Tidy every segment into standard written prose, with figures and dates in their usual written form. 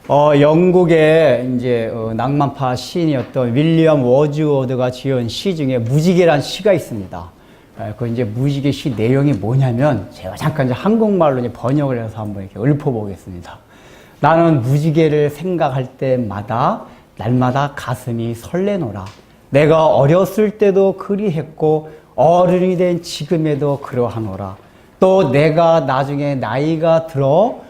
영국의 이제 낭만파 시인이었던 윌리엄 워즈워드가 지은 시 중에 무지개란 시가 있습니다. 그 이제 무지개 시 내용이 뭐냐면 제가 잠깐 이제 한국말로 이제 번역을 해서 한번 이렇게 읊어보겠습니다. 나는 무지개를 생각할 때마다 날마다 가슴이 설레노라. 내가 어렸을 때도 그리했고 어른이 된 지금에도 그러하노라. 또 내가 나중에 나이가 들어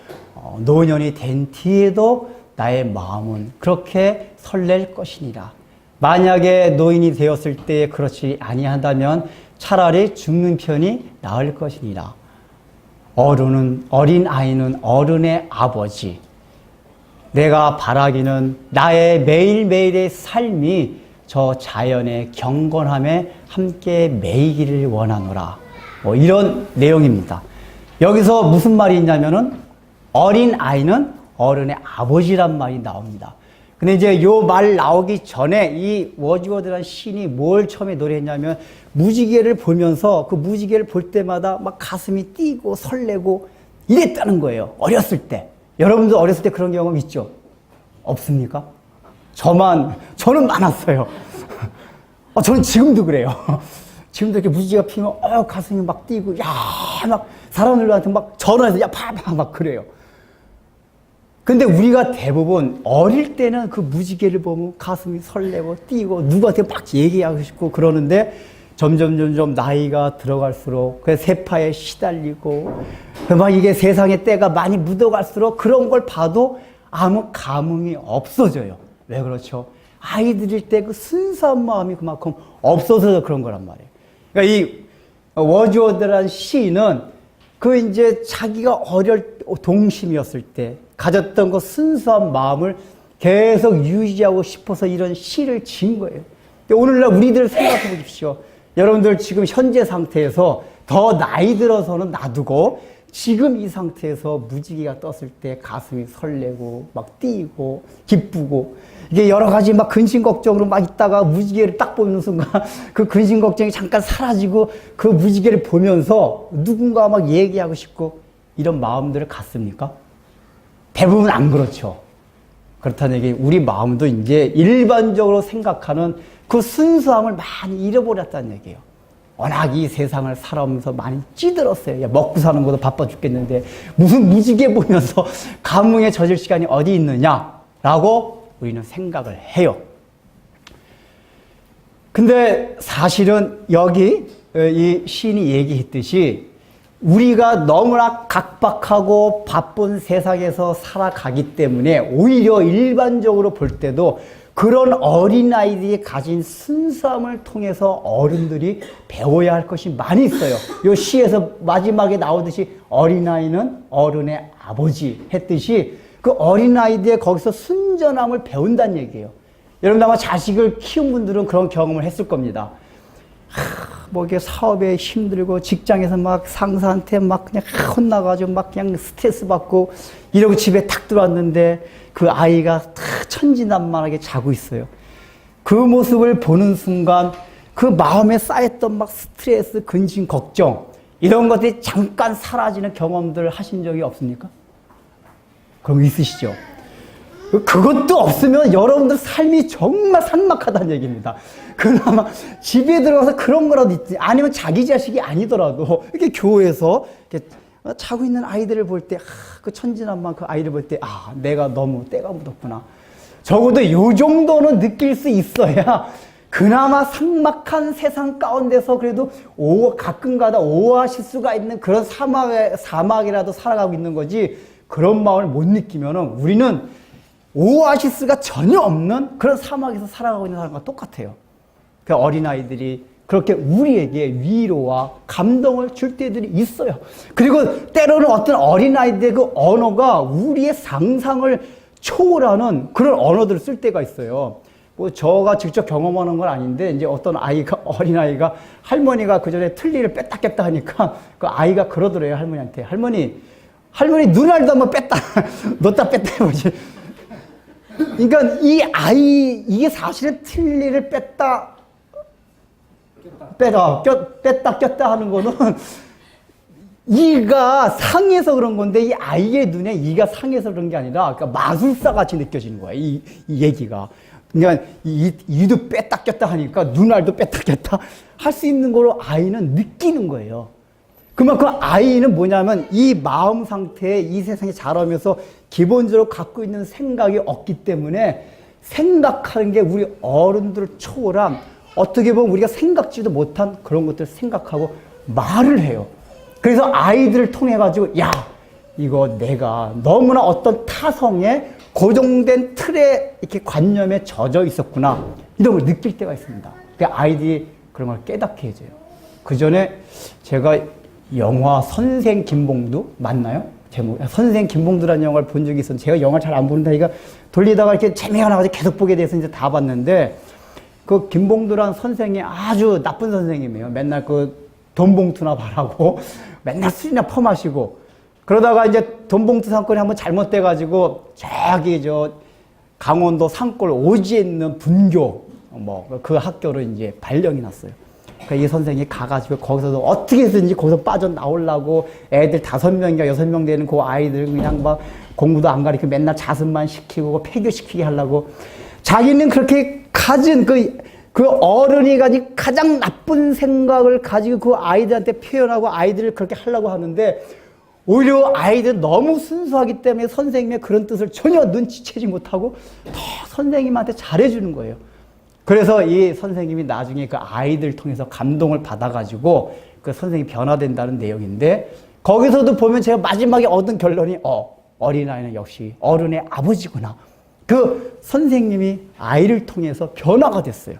노년이 된 뒤에도 나의 마음은 그렇게 설렐 것이니라. 만약에 노인이 되었을 때 그렇지 아니한다면 차라리 죽는 편이 나을 것이니라. 어린 아이는 어른의 아버지. 내가 바라기는 나의 매일매일의 삶이 저 자연의 경건함에 함께 매이기를 원하노라. 이런 내용입니다. 여기서 무슨 말이 있냐면은 어린 아이는 어른의 아버지란 말이 나옵니다. 근데 이제 요 말 나오기 전에 이 워즈워드라는 시인이 뭘 처음에 노래했냐면 무지개를 보면서 그 무지개를 볼 때마다 막 가슴이 뛰고 설레고 이랬다는 거예요. 어렸을 때. 여러분도 어렸을 때 그런 경험 있죠? 없습니까? 저는 많았어요. 저는 지금도 그래요. 지금도 이렇게 무지개가 피면 가슴이 막 뛰고 야 막 사람들한테 막 전화해서 야 파파 막 그래요. 근데 우리가 대부분 어릴 때는 그 무지개를 보면 가슴이 설레고 뛰고 누구한테 막 얘기하고 싶고 그러는데 점점 나이가 들어갈수록 그 세파에 시달리고 막 이게 세상의 때가 많이 묻어갈수록 그런 걸 봐도 아무 감흥이 없어져요. 왜 그렇죠? 아이들일 때 그 순수한 마음이 그만큼 없어서 그런 거란 말이에요. 그러니까 이 워즈워드라는 시인은 그 이제 자기가 동심이었을 때 가졌던 그 순수한 마음을 계속 유지하고 싶어서 이런 시를 지은 거예요. 오늘날 우리들 생각해 보십시오. 여러분들 지금 현재 상태에서 더 나이 들어서는 놔두고 지금 이 상태에서 무지개가 떴을 때 가슴이 설레고 막 뛰고 기쁘고 이게 여러 가지 막 근심 걱정으로 막 있다가 무지개를 딱 보는 순간 그 근심 걱정이 잠깐 사라지고 그 무지개를 보면서 누군가 막 얘기하고 싶고 이런 마음들을 갖습니까? 대부분 안 그렇죠. 그렇다는 얘기, 우리 마음도 이제 일반적으로 생각하는 그 순수함을 많이 잃어버렸다는 얘기예요. 워낙 이 세상을 살아오면서 많이 찌들었어요. 야, 먹고 사는 것도 바빠 죽겠는데 무슨 무지개 보면서 감흥에 젖을 시간이 어디 있느냐라고 우리는 생각을 해요. 근데 사실은 여기 이 시인이 얘기했듯이 우리가 너무나 각박하고 바쁜 세상에서 살아가기 때문에 오히려 일반적으로 볼 때도 그런 어린아이들이 가진 순수함을 통해서 어른들이 배워야 할 것이 많이 있어요. 이 시에서 마지막에 나오듯이 어린아이는 어른의 아버지 했듯이 그 어린아이들의 거기서 순전함을 배운다는 얘기예요. 여러분 아마 자식을 키운 분들은 그런 경험을 했을 겁니다. 뭐 이게 사업에 힘들고 직장에서 막 상사한테 막 그냥 혼나가지고 막 그냥 스트레스 받고 이러고 집에 탁 들어왔는데 그 아이가 탁 천진난만하게 자고 있어요. 그 모습을 보는 순간 그 마음에 쌓였던 막 스트레스, 근심, 걱정 이런 것들이 잠깐 사라지는 경험들 하신 적이 없습니까? 그런 거 있으시죠? 그것도 없으면 여러분들 삶이 정말 삭막하다는 얘기입니다. 그나마 집에 들어가서 그런 거라도 있지. 아니면 자기 자식이 아니더라도 이렇게 교회에서 이렇게 자고 있는 아이들을 볼 때, 그 천진난만 그 아이를 볼 때, 내가 너무 때가 묻었구나. 적어도 요 정도는 느낄 수 있어야 그나마 삭막한 세상 가운데서 그래도 가끔가다 오아시스가 있는 그런 사막이라도 살아가고 있는 거지, 그런 마음을 못 느끼면은 우리는 오아시스가 전혀 없는 그런 사막에서 살아가고 있는 사람과 똑같아요. 그 어린아이들이 그렇게 우리에게 위로와 감동을 줄 때들이 있어요. 그리고 때로는 어떤 어린아이들의 그 언어가 우리의 상상을 초월하는 그런 언어들을 쓸 때가 있어요. 뭐 저가 직접 경험하는 건 아닌데 이제 어떤 어린아이가 할머니가 그 전에 틀니를 뺐다 꼈다 하니까 그 아이가 그러더래요, 할머니한테. 할머니 눈알도 한번 뺐다 넣었다 뺐다 해보지. 그러니까 이게 사실은 틀니를 뺐다 꼈다 하는 거는 이가 상해서 그런 건데 이 아이의 눈에 이가 상해서 그런 게 아니라 그러니까 마술사 같이 느껴지는 거예요. 이 얘기가. 그러니까 이도 뺐다 꼈다 하니까 눈알도 뺐다 꼈다 할 수 있는 걸로 아이는 느끼는 거예요. 그만큼 아이는 뭐냐면 이 마음 상태에 이 세상에 자라면서 기본적으로 갖고 있는 생각이 없기 때문에 생각하는 게 우리 어른들을 초월한 어떻게 보면 우리가 생각지도 못한 그런 것들을 생각하고 말을 해요. 그래서 아이들을 통해 가지고 야 이거 내가 너무나 어떤 타성에 고정된 틀에 이렇게 관념에 젖어 있었구나 이런 걸 느낄 때가 있습니다. 그러니까 아이들이 그런 걸 깨닫게 해줘요. 그 전에 제가 영화 선생 김봉두 맞나요? 제목 선생 김봉두라는 영화를 본 적이 있었는데 제가 영화를 잘 안 보는다니까 돌리다가 이렇게 재미가 나가지고 계속 보게 돼서 이제 다 봤는데 그 김봉두라는 선생이 아주 나쁜 선생님이에요. 맨날 그 돈 봉투나 바라고 맨날 술이나 퍼마시고 그러다가 이제 돈 봉투 사건이 한번 잘못돼가지고 저기 저 강원도 산골 오지에 있는 분교 뭐 그 학교로 이제 발령이 났어요. 그러니까 이 선생이 가가지고 거기서도 어떻게 해서든지 거기서 빠져나오려고 애들 5명인가 6명 되는 그 아이들 그냥 막 공부도 안 가르치고 맨날 자습만 시키고 폐교시키게 하려고 자기는 그렇게 가진 그 어른이 가진 가장 나쁜 생각을 가지고 그 아이들한테 표현하고 아이들을 그렇게 하려고 하는데 오히려 아이들 너무 순수하기 때문에 선생님의 그런 뜻을 전혀 눈치채지 못하고 더 선생님한테 잘해주는 거예요. 그래서 이 선생님이 나중에 그 아이들 통해서 감동을 받아가지고 그 선생님이 변화된다는 내용인데 거기서도 보면 제가 마지막에 얻은 결론이 어린아이는 역시 어른의 아버지구나. 그 선생님이 아이를 통해서 변화가 됐어요.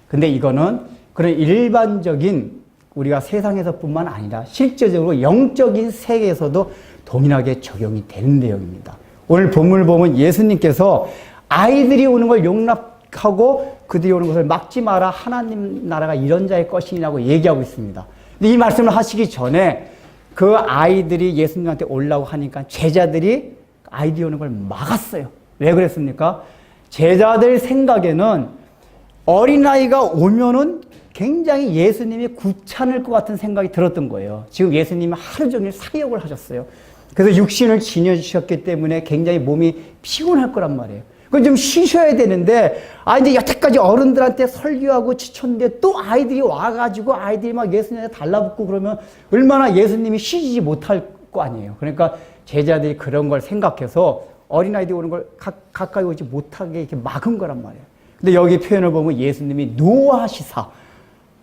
근데 이거는 그런 일반적인 우리가 세상에서뿐만 아니라 실제적으로 영적인 세계에서도 동일하게 적용이 되는 내용입니다. 오늘 본문을 보면 예수님께서 아이들이 오는 걸 용납하고 그들이 오는 것을 막지 마라. 하나님 나라가 이런 자의 것이라고 얘기하고 있습니다. 근데 이 말씀을 하시기 전에 그 아이들이 예수님한테 오려고 하니까 제자들이 아이들이 오는 걸 막았어요. 왜 그랬습니까? 제자들 생각에는 어린아이가 오면은 굉장히 예수님이 귀찮을 것 같은 생각이 들었던 거예요. 지금 예수님은 하루 종일 사역을 하셨어요. 그래서 육신을 지녀주셨기 때문에 굉장히 몸이 피곤할 거란 말이에요. 그건 좀 쉬셔야 되는데, 이제 여태까지 어른들한테 설교하고 지쳤는데 또 아이들이 와가지고 아이들이 막 예수님한테 달라붙고 그러면 얼마나 예수님이 쉬지 못할 거 아니에요. 그러니까 제자들이 그런 걸 생각해서 어린아이들이 오는 걸 가까이 오지 못하게 이렇게 막은 거란 말이에요. 근데 여기 표현을 보면 예수님이 노하시사,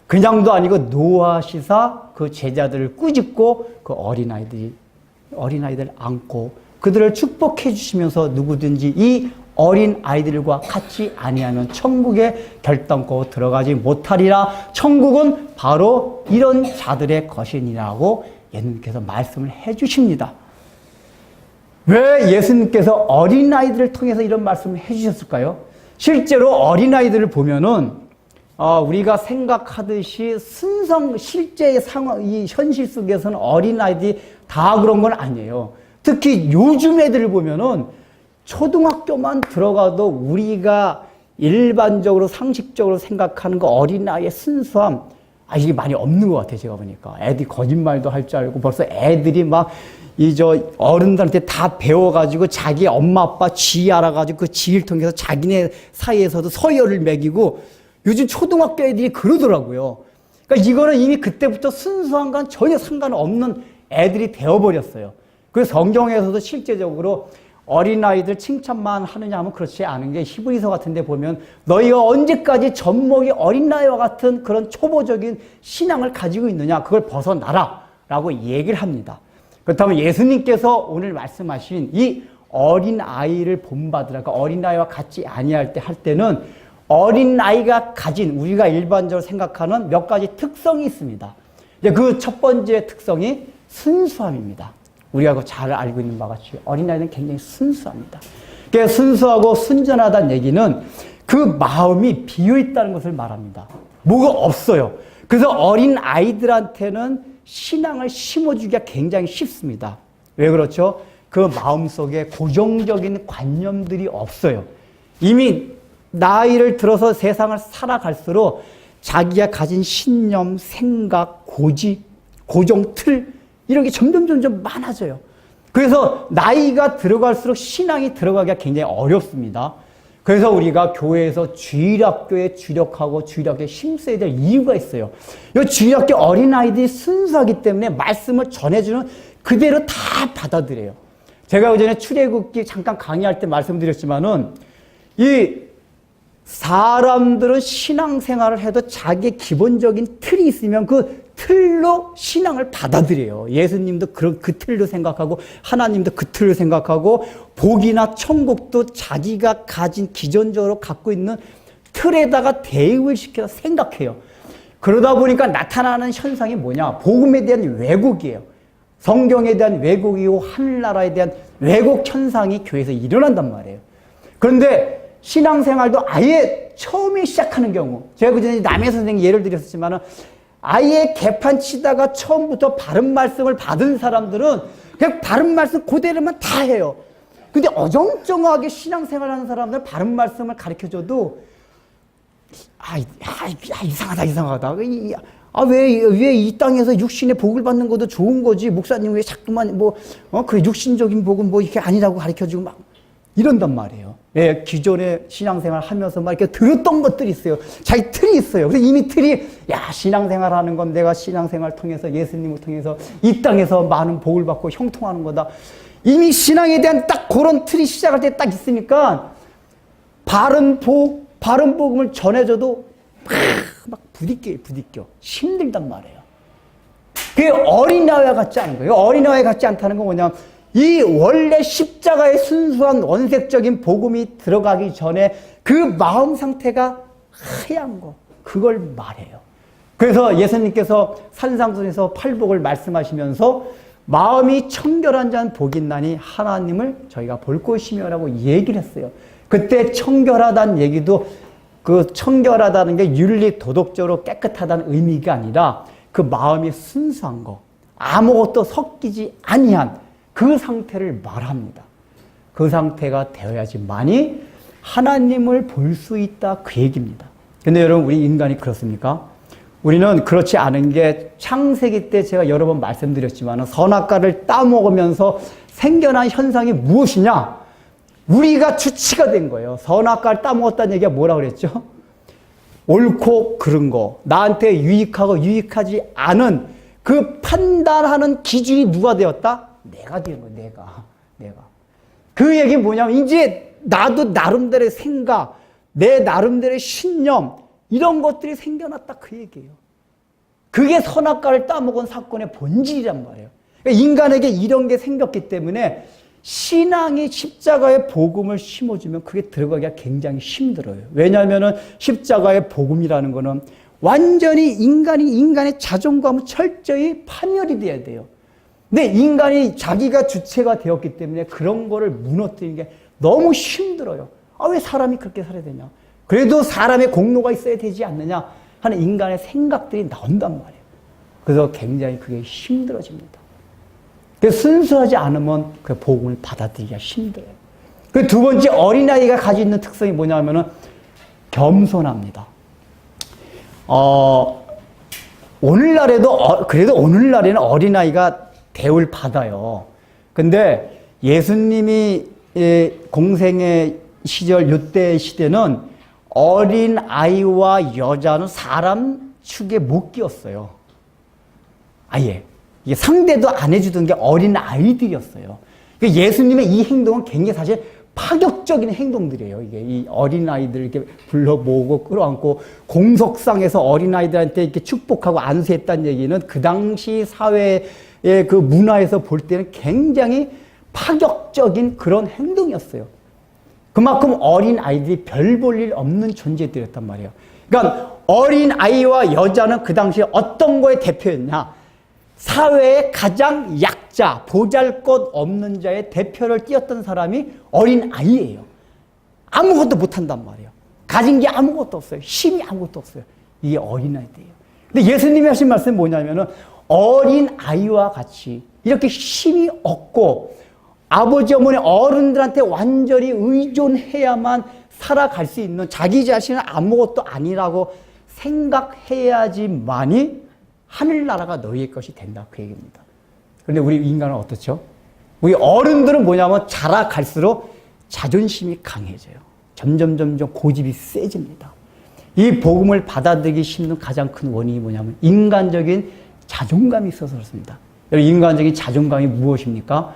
그냥도 아니고 노하시사 그 제자들을 꾸짖고 그 어린아이들 안고 그들을 축복해 주시면서 누구든지 이 어린 아이들과 같이 아니하면 천국에 결단코 들어가지 못하리라. 천국은 바로 이런 자들의 것이니라고 예수님께서 말씀을 해 주십니다. 왜 예수님께서 어린아이들을 통해서 이런 말씀을 해 주셨을까요? 실제로 어린아이들을 보면은 우리가 생각하듯이 실제의 상황, 이 현실 속에서는 어린아이들이 다 그런 건 아니에요. 특히 요즘 애들을 보면은 초등학교만 들어가도 우리가 일반적으로 상식적으로 생각하는 그 어린아이의 순수함, 이게 많이 없는 것 같아요. 제가 보니까. 애들이 거짓말도 할 줄 알고 벌써 애들이 막 어른들한테 다 배워가지고 자기 엄마 아빠 지 알아가지고 그 지를 통해서 자기네 사이에서도 서열을 매기고 요즘 초등학교 애들이 그러더라고요. 그러니까 이거는 이미 그때부터 순수한 건 전혀 상관없는 애들이 되어버렸어요. 그래서 성경에서도 실제적으로 어린아이들 칭찬만 하느냐 하면 그렇지 않은 게 히브리서 같은 데 보면 너희가 언제까지 젖먹이 어린아이와 같은 그런 초보적인 신앙을 가지고 있느냐, 그걸 벗어나라 라고 얘기를 합니다. 그렇다면 예수님께서 오늘 말씀하신 이 어린아이를 본받으라, 그러니까 어린아이와 같이 아니할 때 할 때는 어린아이가 가진 우리가 일반적으로 생각하는 몇 가지 특성이 있습니다. 그 첫 번째 특성이 순수함입니다. 우리가 잘 알고 있는 바와 같이 어린아이는 굉장히 순수합니다. 그러니까 순수하고 순전하다는 얘기는 그 마음이 비어있다는 것을 말합니다. 뭐가 없어요. 그래서 어린아이들한테는 신앙을 심어주기가 굉장히 쉽습니다. 왜 그렇죠? 그 마음속에 고정적인 관념들이 없어요. 이미 나이를 들어서 세상을 살아갈수록 자기가 가진 신념, 생각, 고집, 고정 틀 이런 게 점점 많아져요. 그래서 나이가 들어갈수록 신앙이 들어가기가 굉장히 어렵습니다. 그래서 우리가 교회에서 주일학교에 주력하고 주일학교에 힘써야 될 이유가 있어요. 이 주일학교 어린아이들이 순수하기 때문에 말씀을 전해주는 그대로 다 받아들여요. 제가 그전에 출애굽기 잠깐 강의할 때 말씀드렸지만은 이 사람들은 신앙생활을 해도 자기의 기본적인 틀이 있으면 그 틀로 신앙을 받아들여요. 예수님도 그 틀로 생각하고 하나님도 그 틀로 생각하고 복이나 천국도 자기가 가진 기존적으로 갖고 있는 틀에다가 대입을 시켜서 생각해요. 그러다 보니까 나타나는 현상이 뭐냐? 복음에 대한 왜곡이에요. 성경에 대한 왜곡이고 하늘나라에 대한 왜곡 현상이 교회에서 일어난단 말이에요. 그런데 신앙생활도 아예 처음에 시작하는 경우, 제가 그전에 남해 선생님 예를 드렸지만은 아예 개판 치다가 처음부터 바른 말씀을 받은 사람들은 그냥 바른 말씀 그대로만 다 해요. 근데 어정쩡하게 신앙생활하는 사람들은 바른 말씀을 가르쳐줘도 이상하다. 왜 이 땅에서 육신의 복을 받는 것도 좋은 거지? 목사님 왜 자꾸만 그 육신적인 복은 이렇게 아니라고 가르쳐주고 막 이런단 말이에요. 예, 기존에 신앙생활 하면서 막 이렇게 들었던 것들이 있어요. 자기 틀이 있어요. 그래서 이미 틀이, 신앙생활 하는 건 내가 신앙생활 통해서 예수님을 통해서 이 땅에서 많은 복을 받고 형통하는 거다. 이미 신앙에 대한 딱 그런 틀이 시작할 때 딱 있으니까 바른 복음을 전해줘도 막 부딪혀. 힘들단 말이에요. 그게 어린아이와 같지 않은 거예요. 어린아이와 같지 않다는 건 뭐냐면 이 원래 십자가의 순수한 원색적인 복음이 들어가기 전에 그 마음 상태가 하얀 거, 그걸 말해요. 그래서 예수님께서 산상순에서 팔복을 말씀하시면서 마음이 청결한 자는 복이 있나니 하나님을 저희가 볼 것이며라고 얘기를 했어요. 그때 청결하다는 얘기도 그 청결하다는 게 윤리 도덕적으로 깨끗하다는 의미가 아니라 그 마음이 순수한 거, 아무것도 섞이지 아니한 그 상태를 말합니다. 그 상태가 되어야지만이 하나님을 볼 수 있다, 그 얘기입니다. 근데 여러분, 우리 인간이 그렇습니까? 우리는 그렇지 않은 게 창세기 때 제가 여러 번 말씀드렸지만 선악과를 따먹으면서 생겨난 현상이 무엇이냐? 우리가 주치가 된 거예요. 선악과를 따먹었다는 얘기가 뭐라고 그랬죠? 옳고 그른 거, 나한테 유익하고 유익하지 않은 그 판단하는 기준이 누가 되었다? 내가 되는 거야, 내가. 그 얘기는 뭐냐면, 이제 나도 나름대로의 생각, 내 나름대로의 신념, 이런 것들이 생겨났다, 그 얘기예요. 그게 선악과를 따먹은 사건의 본질이란 말이에요. 그러니까 인간에게 이런 게 생겼기 때문에 신앙이 십자가의 복음을 심어주면 그게 들어가기가 굉장히 힘들어요. 왜냐하면 십자가의 복음이라는 거는 완전히 인간의 자존감은 철저히 파멸이 돼야 돼요. 근데 인간이 자기가 주체가 되었기 때문에 그런 거를 무너뜨리는 게 너무 힘들어요. 왜 사람이 그렇게 살아야 되냐? 그래도 사람의 공로가 있어야 되지 않느냐 하는 인간의 생각들이 나온단 말이에요. 그래서 굉장히 그게 힘들어집니다. 그래서 순수하지 않으면 그 복음을 받아들이기가 힘들어요. 그 두 번째, 어린아이가 가지고 있는 특성이 뭐냐면은 겸손합니다. 그래도 오늘날에는 어린아이가 대우를 받아요. 근데 예수님이 공생의 시절, 이때 시대는 어린아이와 여자는 사람 축에 못 끼었어요. 아예. 이게 상대도 안 해주던 게 어린아이들이었어요. 예수님의 이 행동은 굉장히 사실 파격적인 행동들이에요. 이게 이 어린아이들 이렇게 불러 모으고 끌어안고 공석상에서 어린아이들한테 이렇게 축복하고 안수했다는 얘기는 그 당시 사회의 그 문화에서 볼 때는 굉장히 파격적인 그런 행동이었어요. 그만큼 어린아이들이 별 볼 일 없는 존재들이었단 말이에요. 그러니까 어린아이와 여자는 그 당시에 어떤 거의 대표였냐? 사회의 가장 약자, 보잘것 없는 자의 대표를 띄었던 사람이 어린아이예요. 아무것도 못한단 말이에요. 가진 게 아무것도 없어요. 힘이 아무것도 없어요. 이게 어린아이들이에요. 근데 예수님이 하신 말씀이 뭐냐면은 어린아이와 같이 이렇게 힘이 없고 아버지 어머니 어른들한테 완전히 의존해야만 살아갈 수 있는, 자기 자신은 아무것도 아니라고 생각해야지만이 하늘나라가 너희의 것이 된다. 그 얘기입니다. 그런데 우리 인간은 어떻죠? 우리 어른들은 뭐냐면 자라갈수록 자존심이 강해져요. 점점 고집이 세집니다. 이 복음을 받아들이기 힘든 가장 큰 원인이 뭐냐면 인간적인 자존감이 있어서 그렇습니다. 여러분, 인간적인 자존감이 무엇입니까?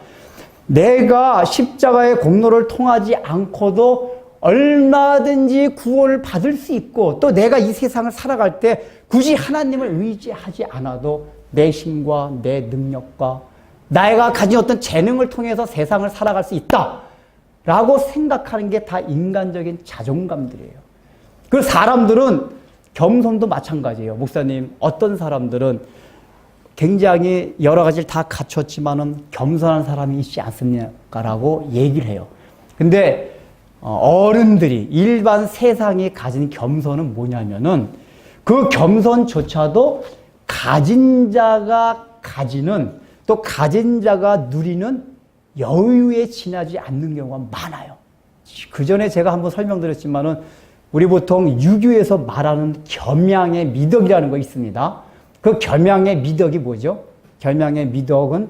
내가 십자가의 공로를 통하지 않고도 얼마든지 구원을 받을 수 있고 또 내가 이 세상을 살아갈 때 굳이 하나님을 의지하지 않아도 내 힘과 내 능력과 내가 가진 어떤 재능을 통해서 세상을 살아갈 수 있다라고 생각하는 게 다 인간적인 자존감들이에요. 그리고 사람들은 겸손도 마찬가지예요. 목사님, 어떤 사람들은 굉장히 여러 가지를 다 갖췄지만은 겸손한 사람이 있지 않습니까라고 얘기를 해요. 근데 어른들이 일반 세상이 가진 겸손은 뭐냐면은 그 겸손조차도 가진 자가 가지는 또 가진 자가 누리는 여유에 지나지 않는 경우가 많아요. 그 전에 제가 한번 설명드렸지만은 우리 보통 유교에서 말하는 겸양의 미덕이라는 거 있습니다. 그 겸양의 미덕이 뭐죠? 겸양의 미덕은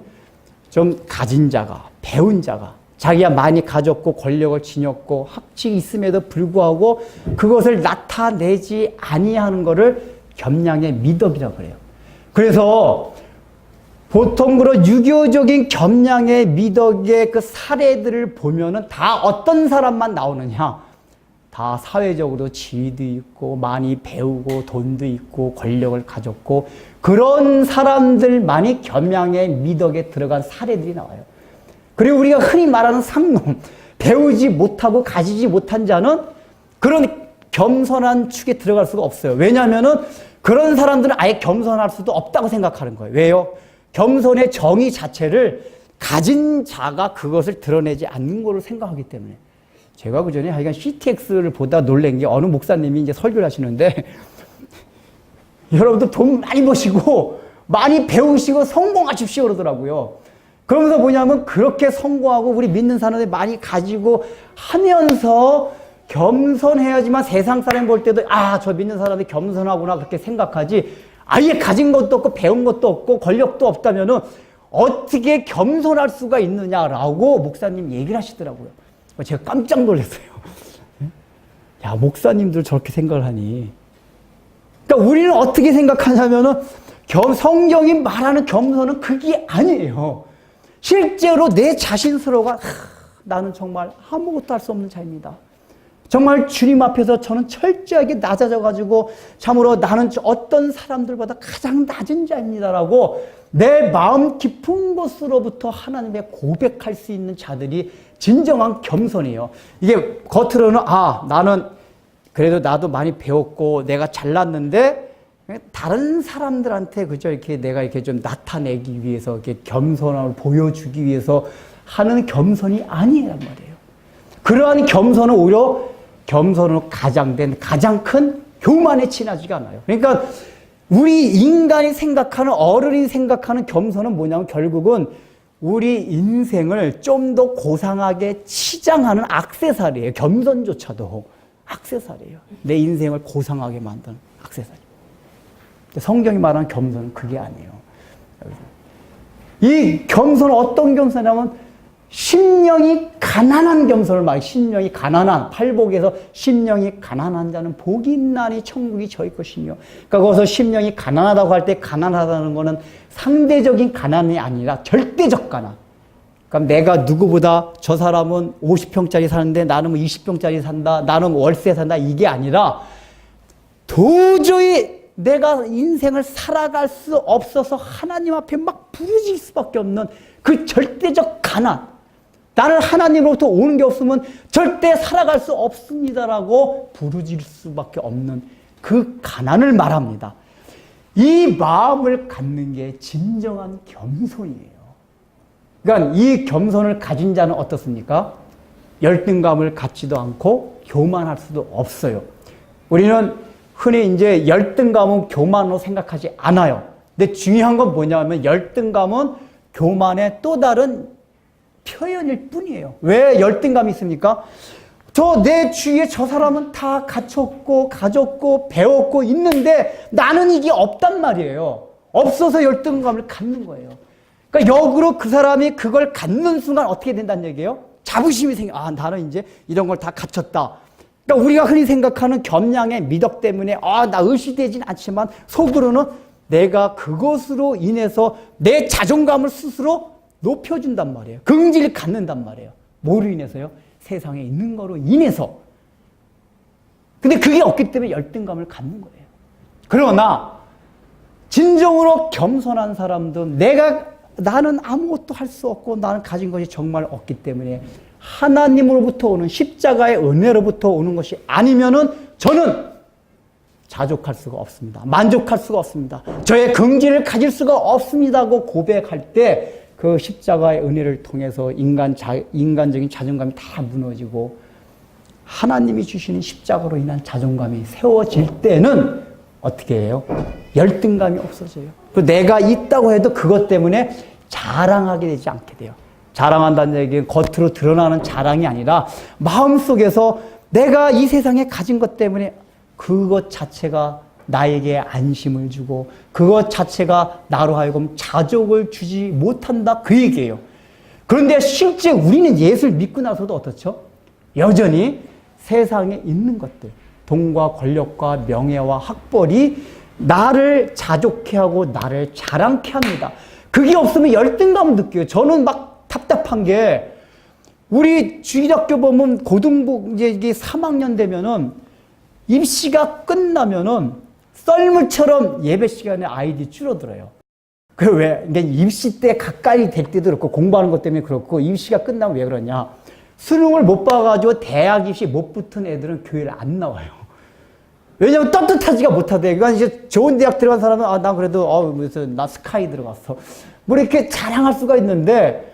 좀 가진 자가, 배운 자가, 자기가 많이 가졌고 권력을 지녔고 학식이 있음에도 불구하고 그것을 나타내지 아니하는 것을 겸양의 미덕이라고 그래요. 그래서 보통 그런 유교적인 겸양의 미덕의 그 사례들을 보면은 다 어떤 사람만 나오느냐? 다 사회적으로 지위도 있고 많이 배우고 돈도 있고 권력을 가졌고 그런 사람들만이 겸양의 미덕에 들어간 사례들이 나와요. 그리고 우리가 흔히 말하는 상놈, 배우지 못하고 가지지 못한 자는 그런 겸손한 축에 들어갈 수가 없어요. 왜냐하면은 그런 사람들은 아예 겸손할 수도 없다고 생각하는 거예요. 왜요? 겸손의 정의 자체를 가진 자가 그것을 드러내지 않는 걸로 생각하기 때문에. 제가 그 전에 하여간 CTX를 보다 놀란 게 어느 목사님이 이제 설교를 하시는데 여러분들 돈 많이 버시고 많이 배우시고 성공하십시오 그러더라고요. 그러면서 뭐냐면 그렇게 성공하고 우리 믿는 사람들 많이 가지고 하면서 겸손해야지만 세상 사람 볼 때도 아, 저 믿는 사람이 겸손하구나 그렇게 생각하지 아예 가진 것도 없고 배운 것도 없고 권력도 없다면은 어떻게 겸손할 수가 있느냐라고 목사님 얘기를 하시더라고요. 제가 깜짝 놀랐어요. 야, 목사님들 저렇게 생각을 하니. 그러니까 우리는 어떻게 생각하냐면은 성경이 말하는 겸손은 그게 아니에요. 실제로 내 자신 스스로가 나는 정말 아무것도 할 수 없는 자입니다. 정말 주님 앞에서 저는 철저하게 낮아져가지고 참으로 나는 어떤 사람들보다 가장 낮은 자입니다라고 내 마음 깊은 곳으로부터 하나님의 고백할 수 있는 자들이 진정한 겸손이에요. 이게 겉으로는 아, 나는 그래도 나도 많이 배웠고 내가 잘났는데 다른 사람들한테 그저 이렇게 내가 이렇게 좀 나타내기 위해서 이렇게 겸손함을 보여주기 위해서 하는 겸손이 아니란 말이에요. 그러한 겸손은 오히려 겸손으로 가장된 가장 큰 교만에 지나지가 않아요. 그러니까 우리 인간이 생각하는 어른이 생각하는 겸손은 뭐냐면 결국은 우리 인생을 좀 더 고상하게 치장하는 액세서리예요. 겸손조차도 액세서리예요. 내 인생을 고상하게 만드는 액세서리. 성경이 말하는 겸손은 그게 아니에요. 이 겸손은 어떤 겸손이냐면 심령이 가난한 겸손을 말해요. 심령이 가난한, 팔복에서 심령이 가난한 자는 복이 있나니 천국이 저희 것이며. 그러니까 거기서 심령이 가난하다고 할 때 가난하다는 거는 상대적인 가난이 아니라 절대적 가난. 그러니까 내가 누구보다 저 사람은 50평짜리 사는데 나는 뭐 20평짜리 산다, 나는 월세 산다 이게 아니라 도저히 내가 인생을 살아갈 수 없어서 하나님 앞에 막 부르짖을 수밖에 없는 그 절대적 가난. 나는 하나님으로부터 오는 게 없으면 절대 살아갈 수 없습니다라고 부르짖을 수밖에 없는 그 가난을 말합니다. 이 마음을 갖는 게 진정한 겸손이에요. 그러니까 이 겸손을 가진 자는 어떻습니까? 열등감을 갖지도 않고 교만할 수도 없어요. 우리는 흔히 이제 열등감은 교만으로 생각하지 않아요. 근데 중요한 건 뭐냐면 열등감은 교만의 또 다른 표현일 뿐이에요. 왜 열등감이 있습니까? 내 주위에 저 사람은 다 갖췄고 가졌고 배웠고 있는데 나는 이게 없단 말이에요. 없어서 열등감을 갖는 거예요. 그러니까 역으로 그 사람이 그걸 갖는 순간 어떻게 된다는 얘기예요? 자부심이 생겨. 아, 나는 이제 이런 걸 다 갖췄다. 그러니까 우리가 흔히 생각하는 겸양의 미덕 때문에 나 의시되진 않지만 속으로는 내가 그것으로 인해서 내 자존감을 스스로 높여준단 말이에요. 긍지를 갖는단 말이에요. 뭐로 인해서요? 세상에 있는 거로 인해서. 근데 그게 없기 때문에 열등감을 갖는 거예요. 그러나 진정으로 겸손한 사람도 나는 아무것도 할 수 없고 나는 가진 것이 정말 없기 때문에 하나님으로부터 오는 십자가의 은혜로부터 오는 것이 아니면은 저는 자족할 수가 없습니다. 만족할 수가 없습니다. 저의 긍지를 가질 수가 없습니다고 고백할 때 그 십자가의 은혜를 통해서 인간적인 자존감이 다 무너지고 하나님이 주시는 십자가로 인한 자존감이 세워질 때는 어떻게 해요? 열등감이 없어져요. 내가 있다고 해도 그것 때문에 자랑하게 되지 않게 돼요. 자랑한다는 얘기는 겉으로 드러나는 자랑이 아니라 마음속에서 내가 이 세상에 가진 것 때문에 그것 자체가 나에게 안심을 주고 그것 자체가 나로 하여금 자족을 주지 못한다 그 얘기예요. 그런데 실제 우리는 예수를 믿고 나서도 어떻죠? 여전히 세상에 있는 것들, 돈과 권력과 명예와 학벌이 나를 자족해 하고 나를 자랑케 합니다. 그게 없으면 열등감을 느껴요. 저는 막 답답한 게 우리 주일학교 보면 고등부 이게 3학년 되면은 입시가 끝나면은 썰물처럼 예배 시간에 아이들이 줄어들어요. 그 왜? 그러니까 입시 때 가까이 될 때도 그렇고 공부하는 것 때문에 그렇고 입시가 끝나면 왜 그러냐? 수능을 못 봐가지고 대학 입시 못 붙은 애들은 교회를 안 나와요. 왜냐면 떳떳하지가 못하대. 그러니까 이제 좋은 대학 들어간 사람은 난 그래도 무슨 나 스카이 들어갔어. 뭐 이렇게 자랑할 수가 있는데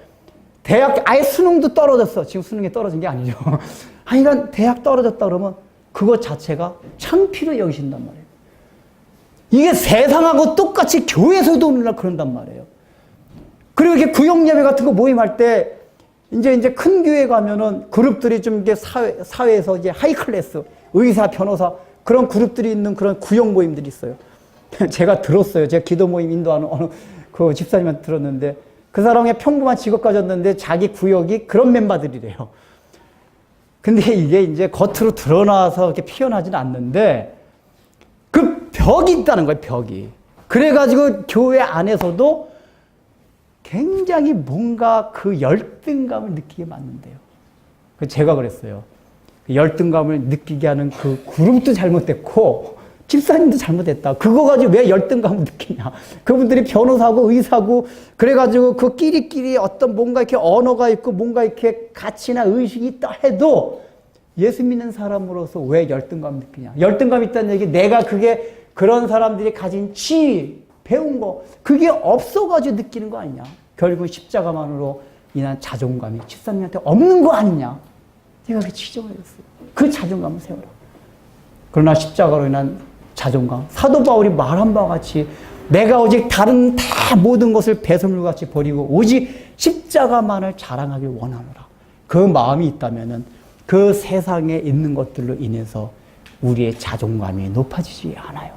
대학 아예 수능도 떨어졌어. 지금 수능이 떨어진 게 아니죠. 그러니까 대학 떨어졌다 그러면 그것 자체가 창피로 여기신단 말이에요. 이게 세상하고 똑같이 교회에서도 오늘날 그런단 말이에요. 그리고 이렇게 구역예배 같은 거 모임할 때 이제 큰 교회 가면은 그룹들이 좀 이게 사회에서 이제 하이 클래스, 의사, 변호사 그런 그룹들이 있는 그런 구역 모임들이 있어요. 제가 들었어요. 제가 기도 모임 인도하는 어느 그 집사님한테 들었는데 그 사람의 평범한 직업 가졌는데 자기 구역이 그런 멤버들이래요. 근데 이게 이제 겉으로 드러나서 이렇게 표현하지는 않는데 그 벽이 있다는 거예요, 벽이. 그래가지고 교회 안에서도 굉장히 뭔가 그 열등감을 느끼게 만든대요. 제가 그랬어요. 그 열등감을 느끼게 하는 그 그룹도 잘못됐고 집사님도 잘못했다. 그거 가지고 왜 열등감을 느끼냐. 그분들이 변호사고 의사고 그래가지고 그 끼리끼리 어떤 뭔가 이렇게 언어가 있고 뭔가 이렇게 가치나 의식이 있다 해도 예수 믿는 사람으로서 왜 열등감을 느끼냐. 열등감이 있다는 얘기 내가 그게 그런 사람들이 가진 지위, 배운 거 그게 없어가지고 느끼는 거 아니냐. 결국 십자가만으로 인한 자존감이 집사님한테 없는 거 아니냐. 제가 그 지적을 했어요. 그 자존감을 세워라. 그러나 십자가로 인한 자존감. 사도 바울이 말한 바와 같이 내가 오직 다른 다 모든 것을 배설물같이 버리고 오직 십자가만을 자랑하길 원하노라. 그 마음이 있다면은 그 세상에 있는 것들로 인해서 우리의 자존감이 높아지지 않아요.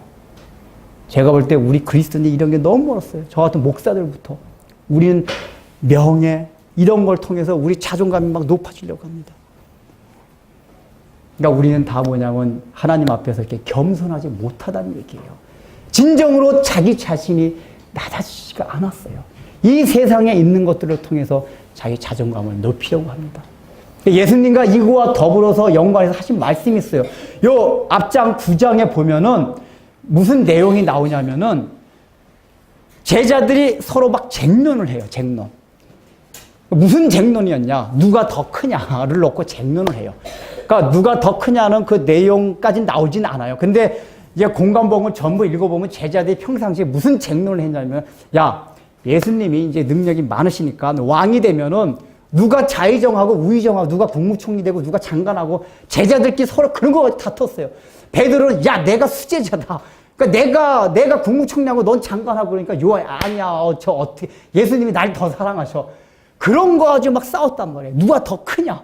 제가 볼 때 우리 그리스도인들이 이런 게 너무 멀었어요. 저 같은 목사들부터. 우리는 명예 이런 걸 통해서 우리 자존감이 막 높아지려고 합니다. 그러니까 우리는 다 뭐냐면 하나님 앞에서 이렇게 겸손하지 못하다는 얘기예요. 진정으로 자기 자신이 낮아지지가 않았어요. 이 세상에 있는 것들을 통해서 자기 자존감을 높이려고 합니다. 예수님과 이거와 더불어서 연관해서 하신 말씀이 있어요. 요 앞장 9장에 보면은 무슨 내용이 나오냐면은 제자들이 서로 막 쟁론을 해요. 쟁론. 무슨 쟁론이었냐? 누가 더 크냐를 놓고 쟁론을 해요. 그러니까 누가 더 크냐는 그 내용까지 나오진 않아요. 근데 이제 공간복음을 전부 읽어보면 제자들이 평상시에 무슨 쟁론을 했냐면 야, 예수님이 이제 능력이 많으시니까 왕이 되면은 누가 좌의정하고 우의정하고 누가 국무총리 되고 누가 장관하고 제자들끼리 서로 그런 거 다퉜어요. 베드로는 야, 내가 수제자다. 그러니까 내가 국무총리하고 넌 장관하고 그러니까 아니야. 저 어떻게 예수님이 날 더 사랑하셔. 그런 거 가지고 막 싸웠단 말이에요. 누가 더 크냐.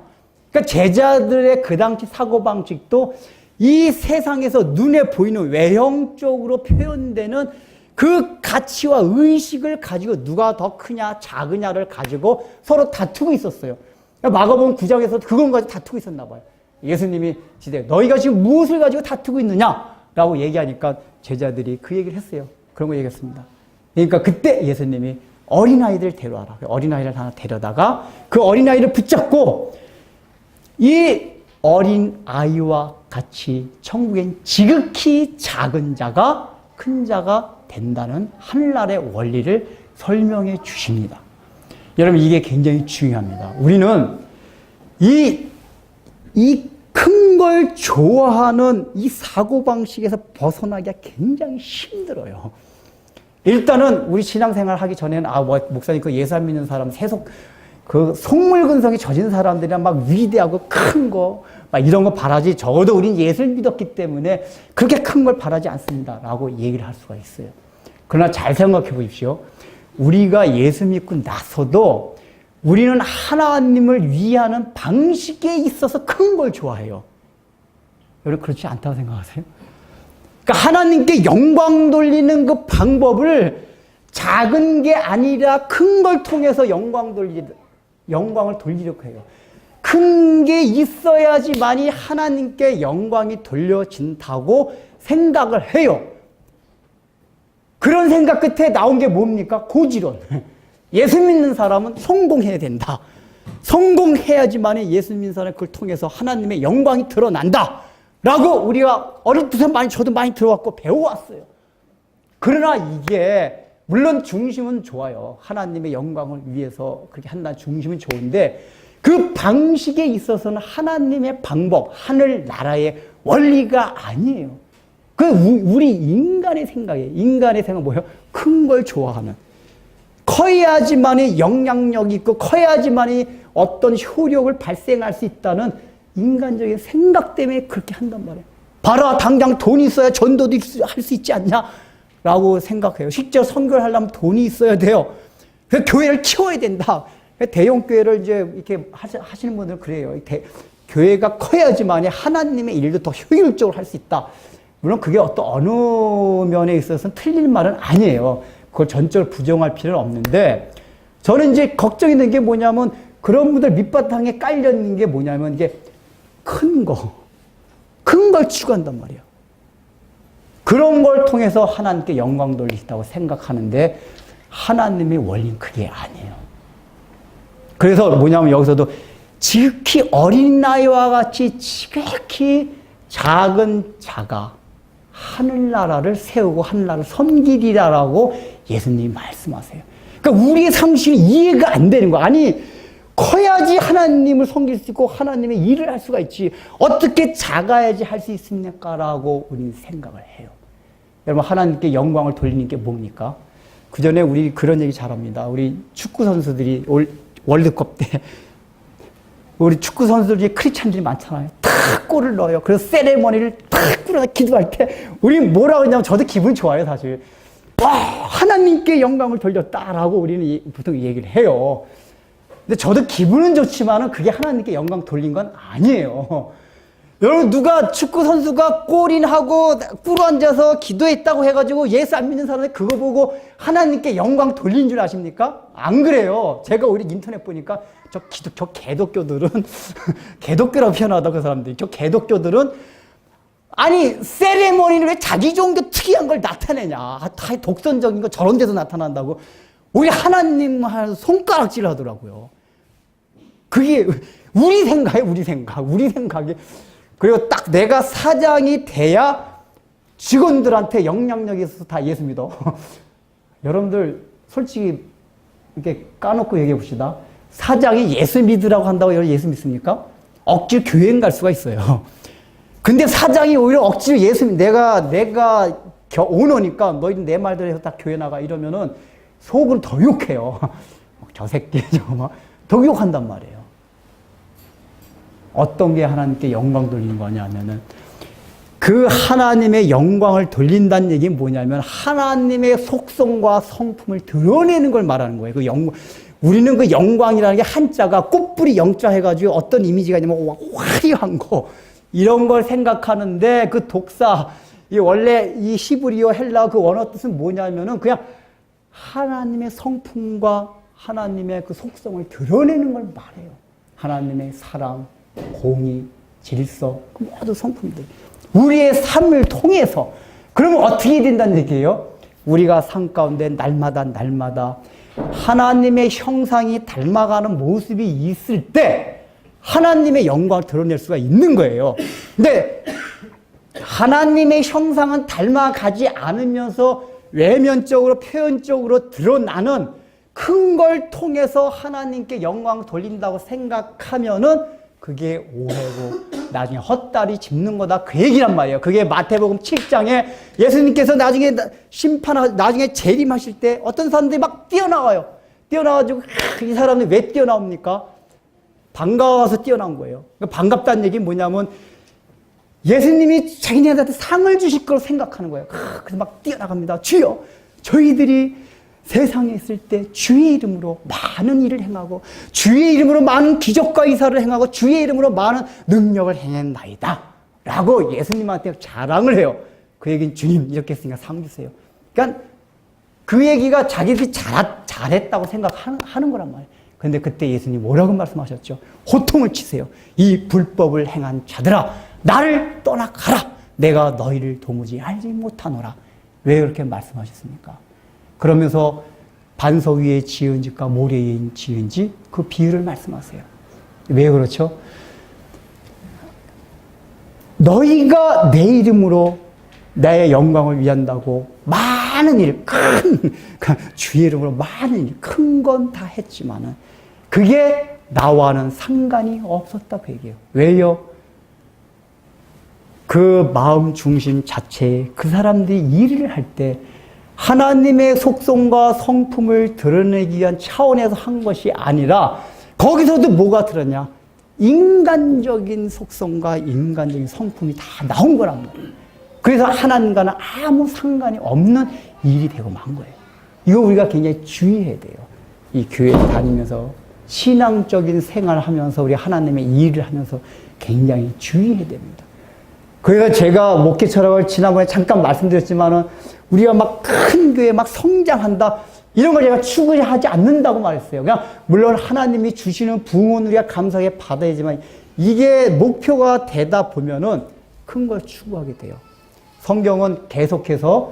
그러니까 제자들의 그 당시 사고방식도 이 세상에서 눈에 보이는 외형적으로 표현되는 그 가치와 의식을 가지고 누가 더 크냐 작으냐를 가지고 서로 다투고 있었어요. 마가복음 9장에서 그걸 가지고 다투고 있었나 봐요. 예수님이 시대 너희가 지금 무엇을 가지고 다투고 있느냐라고 얘기하니까 제자들이 그 얘기를 했어요. 그런 거 얘기했습니다. 그러니까 그때 예수님이 어린아이들 데려와라. 어린아이를 하나 데려다가 그 어린아이를 붙잡고 이 어린아이와 같이 천국엔 지극히 작은 자가 큰 자가 된다는 하늘나라의 원리를 설명해 주십니다. 여러분 이게 굉장히 중요합니다. 우리는 이 큰 걸 좋아하는 이 사고방식에서 벗어나기가 굉장히 힘들어요. 일단은 우리 신앙생활 하기 전에는 목사님 그 예수 안 믿는 사람 그 속물근성이 젖은 사람들이랑 막 위대하고 큰 거 막 이런 거 바라지 적어도 우린 예수를 믿었기 때문에 그렇게 큰 걸 바라지 않습니다 라고 얘기를 할 수가 있어요. 그러나 잘 생각해 보십시오. 우리가 예수 믿고 나서도 우리는 하나님을 위하는 방식에 있어서 큰 걸 좋아해요. 여러분 그렇지 않다고 생각하세요? 그러니까 하나님께 영광 돌리는 그 방법을 작은 게 아니라 큰 걸 통해서 영광을 돌리려고 해요. 큰 게 있어야지만이 하나님께 영광이 돌려진다고 생각을 해요. 그런 생각 끝에 나온 게 뭡니까? 고지론. 예수 믿는 사람은 성공해야 된다. 성공해야지만이 예수 믿는 사람은 그걸 통해서 하나님의 영광이 드러난다. 라고 우리가 어릴 때부터 저도 많이 들어왔고 배워왔어요. 그러나 이게 물론 중심은 좋아요. 하나님의 영광을 위해서 그렇게 한다는 중심은 좋은데 그 방식에 있어서는 하나님의 방법, 하늘나라의 원리가 아니에요. 그 우리 인간의 생각이에요. 인간의 생각은 뭐예요? 큰 걸 좋아하는. 커야지만이 영향력이 있고 커야지만이 어떤 효력을 발생할 수 있다는 인간적인 생각 때문에 그렇게 한단 말이에요. 봐라, 당장 돈이 있어야 전도도 할 수 있지 않냐? 라고 생각해요. 실제로 선교를 하려면 돈이 있어야 돼요. 그래서 교회를 키워야 된다. 대형교회를 이제 이렇게 하시는 분들은 그래요. 교회가 커야지만이 하나님의 일도 더 효율적으로 할 수 있다. 물론 그게 어느 면에 있어서는 틀린 말은 아니에요. 그걸 전적으로 부정할 필요는 없는데, 저는 이제 걱정이 되는 게 뭐냐면, 그런 분들 밑바탕에 깔려있는 게 뭐냐면, 이게 큰 걸 추구한단 말이에요. 그런 걸 통해서 하나님께 영광 돌리시다고 생각하는데, 하나님의 원리는 그게 아니에요. 그래서 뭐냐면 여기서도 지극히 어린 나이와 같이 지극히 작은 자가 하늘나라를 세우고 하늘나라를 섬기리라라고 예수님이 말씀하세요. 그러니까 우리의 상식이 이해가 안 되는 거야. 아니, 커야지 하나님을 섬길 수 있고 하나님의 일을 할 수가 있지. 어떻게 작아야지 할 수 있습니까? 라고 우리는 생각을 해요. 여러분, 하나님께 영광을 돌리는 게 뭡니까? 그 전에 우리 그런 얘기 잘합니다. 우리 축구 선수들이 월드컵 때 우리 축구 선수들 중에 크리스찬들이 많잖아요. 탁 골을 넣어요. 그래서 세레머니를 탁 꾸려서 기도할 때 우리 뭐라고 했냐면 저도 기분이 좋아요, 사실. 와, 하나님께 영광을 돌렸다라고 우리는 보통 얘기를 해요. 근데 저도 기분은 좋지만은 그게 하나님께 영광 돌린 건 아니에요. 여러분, 누가 축구 선수가 골인하고 꿇어앉아서 기도했다고 해가지고 예수 안 믿는 사람들 그거 보고 하나님께 영광 돌린 줄 아십니까? 안 그래요. 제가 오히려 인터넷 보니까 저 개독교들은 개독교라고 표현하다 그 사람들이 저 개독교들은 아니 세레머니를 왜 자기 종교 특이한 걸 나타내냐? 다 독선적인 거 저런 데서 나타난다고 오히려 하나님 손가락질 하더라고요. 그게 우리 생각이에요, 우리 생각이. 그리고 딱 내가 사장이 돼야 직원들한테 영향력이 있어서 다 예수 믿어. 여러분들 솔직히 이렇게 까놓고 얘기해 봅시다. 사장이 예수 믿으라고 한다고 여러분 예수 믿습니까? 억지로 교회에 갈 수가 있어요. 근데 사장이 오히려 억지로 예수 내가 오너니까 너희들 내 말대로 해서 다 교회 나가 이러면은 속은 더 욕해요. 저 새끼 저거 막 더 욕한단 말이에요. 어떤 게 하나님께 영광 돌리는 거냐면은 그 하나님의 영광을 돌린다는 얘기는 뭐냐면 하나님의 속성과 성품을 드러내는 걸 말하는 거예요. 우리는 그 영광이라는 게 한자가 꽃뿌리 영자 해가지고 어떤 이미지가 있냐면 화려한 거 이런 걸 생각하는데 그 독사 이 원래 이 히브리어 헬라어 그 원어 뜻은 뭐냐면은 그냥 하나님의 성품과 하나님의 그 속성을 드러내는 걸 말해요. 하나님의 사랑, 공의, 질서, 그 모든 성품들. 우리의 삶을 통해서. 그러면 어떻게 된다는 얘기예요? 우리가 삶 가운데 날마다 하나님의 형상이 닮아가는 모습이 있을 때 하나님의 영광을 드러낼 수가 있는 거예요. 근데 하나님의 형상은 닮아가지 않으면서 외면적으로 표현적으로 드러나는 큰 걸 통해서 하나님께 영광 돌린다고 생각하면은 그게 오해고 나중에 헛다리 짚는 거다 그 얘기란 말이에요. 그게 마태복음 7장에 예수님께서 나중에 나중에 재림하실 때 어떤 사람들이 막 뛰어나와요. 뛰어나와가지고 이 사람들이 왜 뛰어나옵니까? 반가워서 뛰어난 거예요. 그러니까 반갑다는 얘기는 뭐냐면 예수님이 자기네한테 상을 주실 거로 생각하는 거예요. 그래서 막 뛰어나갑니다. 주여, 저희들이 세상에 있을 때 주의 이름으로 많은 일을 행하고 주의 이름으로 많은 기적과 이사를 행하고 주의 이름으로 많은 능력을 행했나이다 라고 예수님한테 자랑을 해요. 그 얘기는 주님 이렇게 했으니까 상 주세요. 그러니까 그 얘기가 자기들이 잘했다고 생각하는 거란 말이에요. 그런데 그때 예수님 뭐라고 말씀하셨죠? 호통을 치세요. 이 불법을 행한 자들아 나를 떠나가라. 내가 너희를 도무지 알지 못하노라. 왜 그렇게 말씀하셨습니까? 그러면서 반석 위에 지은 집과 모래 위에 지은 집 그 비유를 말씀하세요. 왜 그렇죠? 너희가 내 이름으로 나의 영광을 위한다고 많은 일, 주의 이름으로 많은 일, 큰 건 다 했지만은 그게 나와는 상관이 없었다 그 얘기예요. 왜요? 그 마음 중심 자체에 그 사람들이 일을 할 때 하나님의 속성과 성품을 드러내기 위한 차원에서 한 것이 아니라 거기서도 뭐가 들었냐? 인간적인 속성과 인간적인 성품이 다 나온 거란 말이에요. 그래서 하나님과는 아무 상관이 없는 일이 되고 만 거예요. 이거 우리가 굉장히 주의해야 돼요. 이 교회 다니면서 신앙적인 생활을 하면서 우리 하나님의 일을 하면서 굉장히 주의해야 됩니다. 그래서 제가 목회 철학을 지난번에 잠깐 말씀드렸지만은 우리가 막 큰 교회 막 성장한다 이런 걸 제가 추구하지 않는다고 말했어요. 그냥 물론 하나님이 주시는 부흥은 우리가 감사하게 받아야지만 이게 목표가 되다 보면은 큰 걸 추구하게 돼요. 성경은 계속해서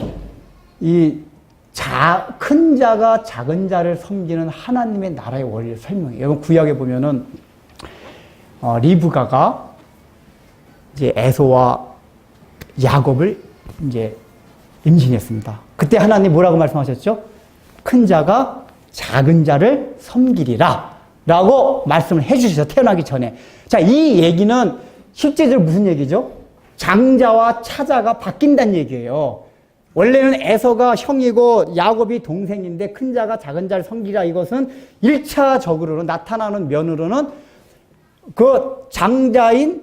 큰 자가 작은 자를 섬기는 하나님의 나라의 원리를 설명해요. 여러분 구약에 보면은 리브가가 이제 에서와 야곱을 이제 임신했습니다. 그때 하나님 뭐라고 말씀하셨죠? 큰 자가 작은 자를 섬기리라 라고 말씀을 해주셔서 태어나기 전에. 자, 이 얘기는 실제적으로 무슨 얘기죠? 장자와 차자가 바뀐다는 얘기예요. 원래는 에서가 형이고 야곱이 동생인데 큰 자가 작은 자를 섬기라 이것은 1차적으로 나타나는 면으로는 그 장자인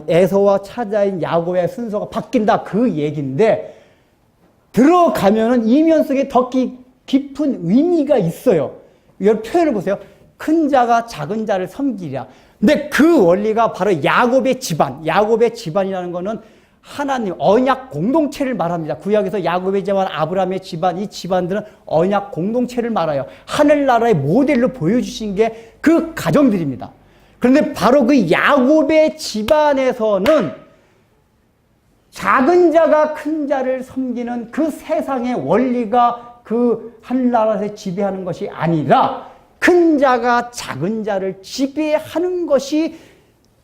에서와 차자인 야곱의 순서가 바뀐다 그 얘기인데 들어가면은 이면 속에 더 깊은 의미가 있어요. 이걸 표현을 보세요. 큰 자가 작은 자를 섬기랴. 근데 그 원리가 바로 야곱의 집안이라는 거는 하나님 언약 공동체를 말합니다. 구약에서 야곱의 집안, 아브라함의 집안, 이 집안들은 언약 공동체를 말해요. 하늘나라의 모델로 보여주신 게 그 가정들입니다. 그런데 바로 그 야곱의 집안에서는 작은 자가 큰 자를 섬기는 그 세상의 원리가 그 하늘나라에서 지배하는 것이 아니라 큰 자가 작은 자를 지배하는 것이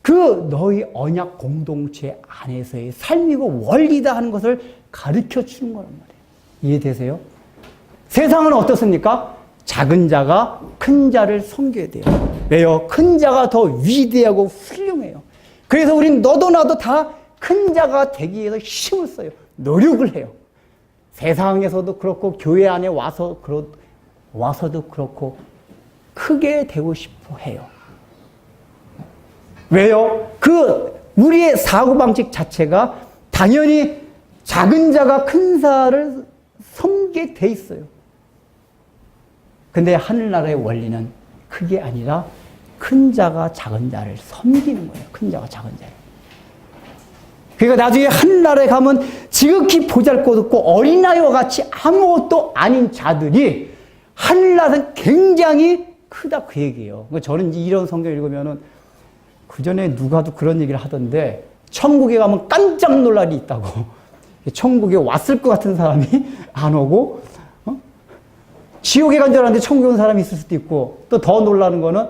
그 너희 언약 공동체 안에서의 삶이고 원리다 하는 것을 가르쳐 주는 거란 말이에요. 이해되세요? 세상은 어떻습니까? 작은 자가 큰 자를 섬겨야 돼요. 왜요? 큰 자가 더 위대하고 훌륭해요. 그래서 우린 너도 나도 다 큰 자가 되기 위해서 힘을 써요. 노력을 해요. 세상에서도 그렇고 교회 안에 와서도 그렇고 크게 되고 싶어 해요. 왜요? 우리의 사고방식 자체가 당연히 작은 자가 큰 자를 섬기게 돼 있어요. 근데 하늘나라의 원리는 그게 아니라 큰 자가 작은 자를 섬기는 거예요. 큰 자가 작은 자를. 그러니까 나중에 하늘나라에 가면 지극히 보잘것없고 어린아이와 같이 아무것도 아닌 자들이 하늘나라는 굉장히 크다 그 얘기예요. 그러니까 저는 이제 이런 성경 읽으면은 그 전에 누가도 그런 얘기를 하던데 천국에 가면 깜짝 놀랄 일이 있다고. 천국에 왔을 것 같은 사람이 안 오고 지옥에 간 줄 알았는데 천국에 온 사람이 있을 수도 있고 또 더 놀라는 거는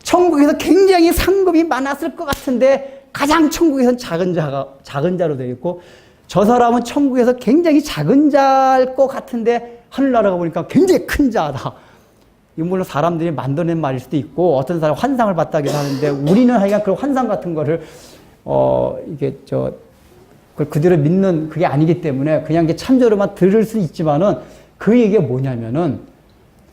천국에서 굉장히 상급이 많았을 것 같은데 가장 천국에서는 작은 자로 되어 있고 저 사람은 천국에서 굉장히 작은 자일 것 같은데 하늘나라가 보니까 굉장히 큰 자다. 이건 물론 사람들이 만들어낸 말일 수도 있고 어떤 사람 환상을 봤다기도 하는데 우리는 하여간 그런 환상 같은 거를 이게 그걸 그대로 믿는 그게 아니기 때문에 그냥 이게 참조로만 들을 수 있지만은 그 얘기가 뭐냐면은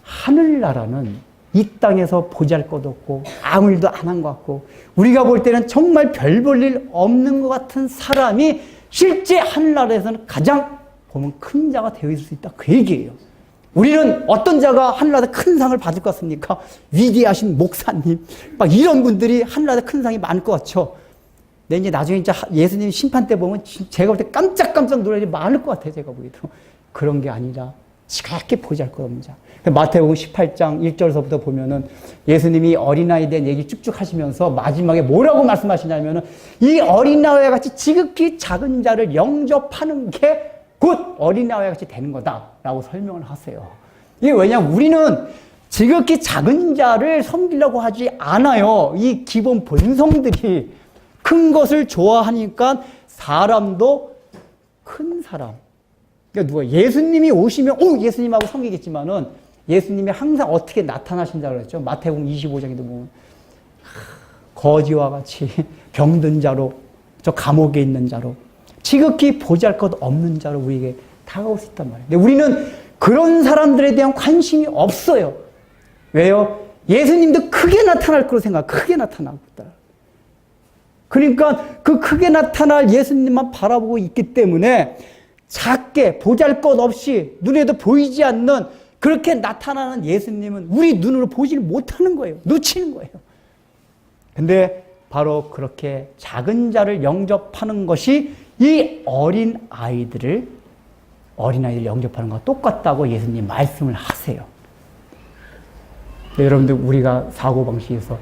하늘나라는 이 땅에서 보잘것없고 아무 일도 안 한 것 같고 우리가 볼 때는 정말 별 볼 일 없는 것 같은 사람이 실제 하늘나라에서는 가장 보면 큰 자가 되어 있을 수 있다 그 얘기예요. 우리는 어떤 자가 하늘나라에 큰 상을 받을 것 같습니까? 위대하신 목사님 막 이런 분들이 하늘나라에 큰 상이 많을 것 같죠. 근데 이제 나중에 이제 예수님 심판 때 보면 제가 볼 때 깜짝깜짝 놀랄 일이 많을 것 같아요. 제가 보기에도 그런 게 아니라 지각하게 보잘것없는 자. 마태복음 18장 1절서부터 보면은 예수님이 어린아이에 대한 얘기 쭉쭉 하시면서 마지막에 뭐라고 말씀하시냐면은 이 어린아이와 같이 지극히 작은 자를 영접하는 게 곧 어린아이와 같이 되는 거다라고 설명을 하세요. 이게 왜냐면 우리는 지극히 작은 자를 섬기려고 하지 않아요. 이 기본 본성들이 큰 것을 좋아하니까 사람도 큰 사람. 그러니까 누가 예수님이 오시면 예수님하고 섬기겠지만은 예수님이 항상 어떻게 나타나신다고 그랬죠? 마태복음 25장에도 보면 거지와 같이 병든 자로 저 감옥에 있는 자로 지극히 보잘것없는 자로 우리에게 다가올 수 있단 말이에요. 근데 우리는 그런 사람들에 대한 관심이 없어요. 왜요? 예수님도 크게 나타날 거로 크게 나타나고 있다. 그러니까 그 크게 나타날 예수님만 바라보고 있기 때문에 작게 보잘것없이 눈에도 보이지 않는 그렇게 나타나는 예수님은 우리 눈으로 보지를 못하는 거예요. 놓치는 거예요. 근데 바로 그렇게 작은 자를 영접하는 것이 이 어린아이들 영접하는 것과 똑같다고 예수님 말씀을 하세요. 여러분들 우리가 사고방식에서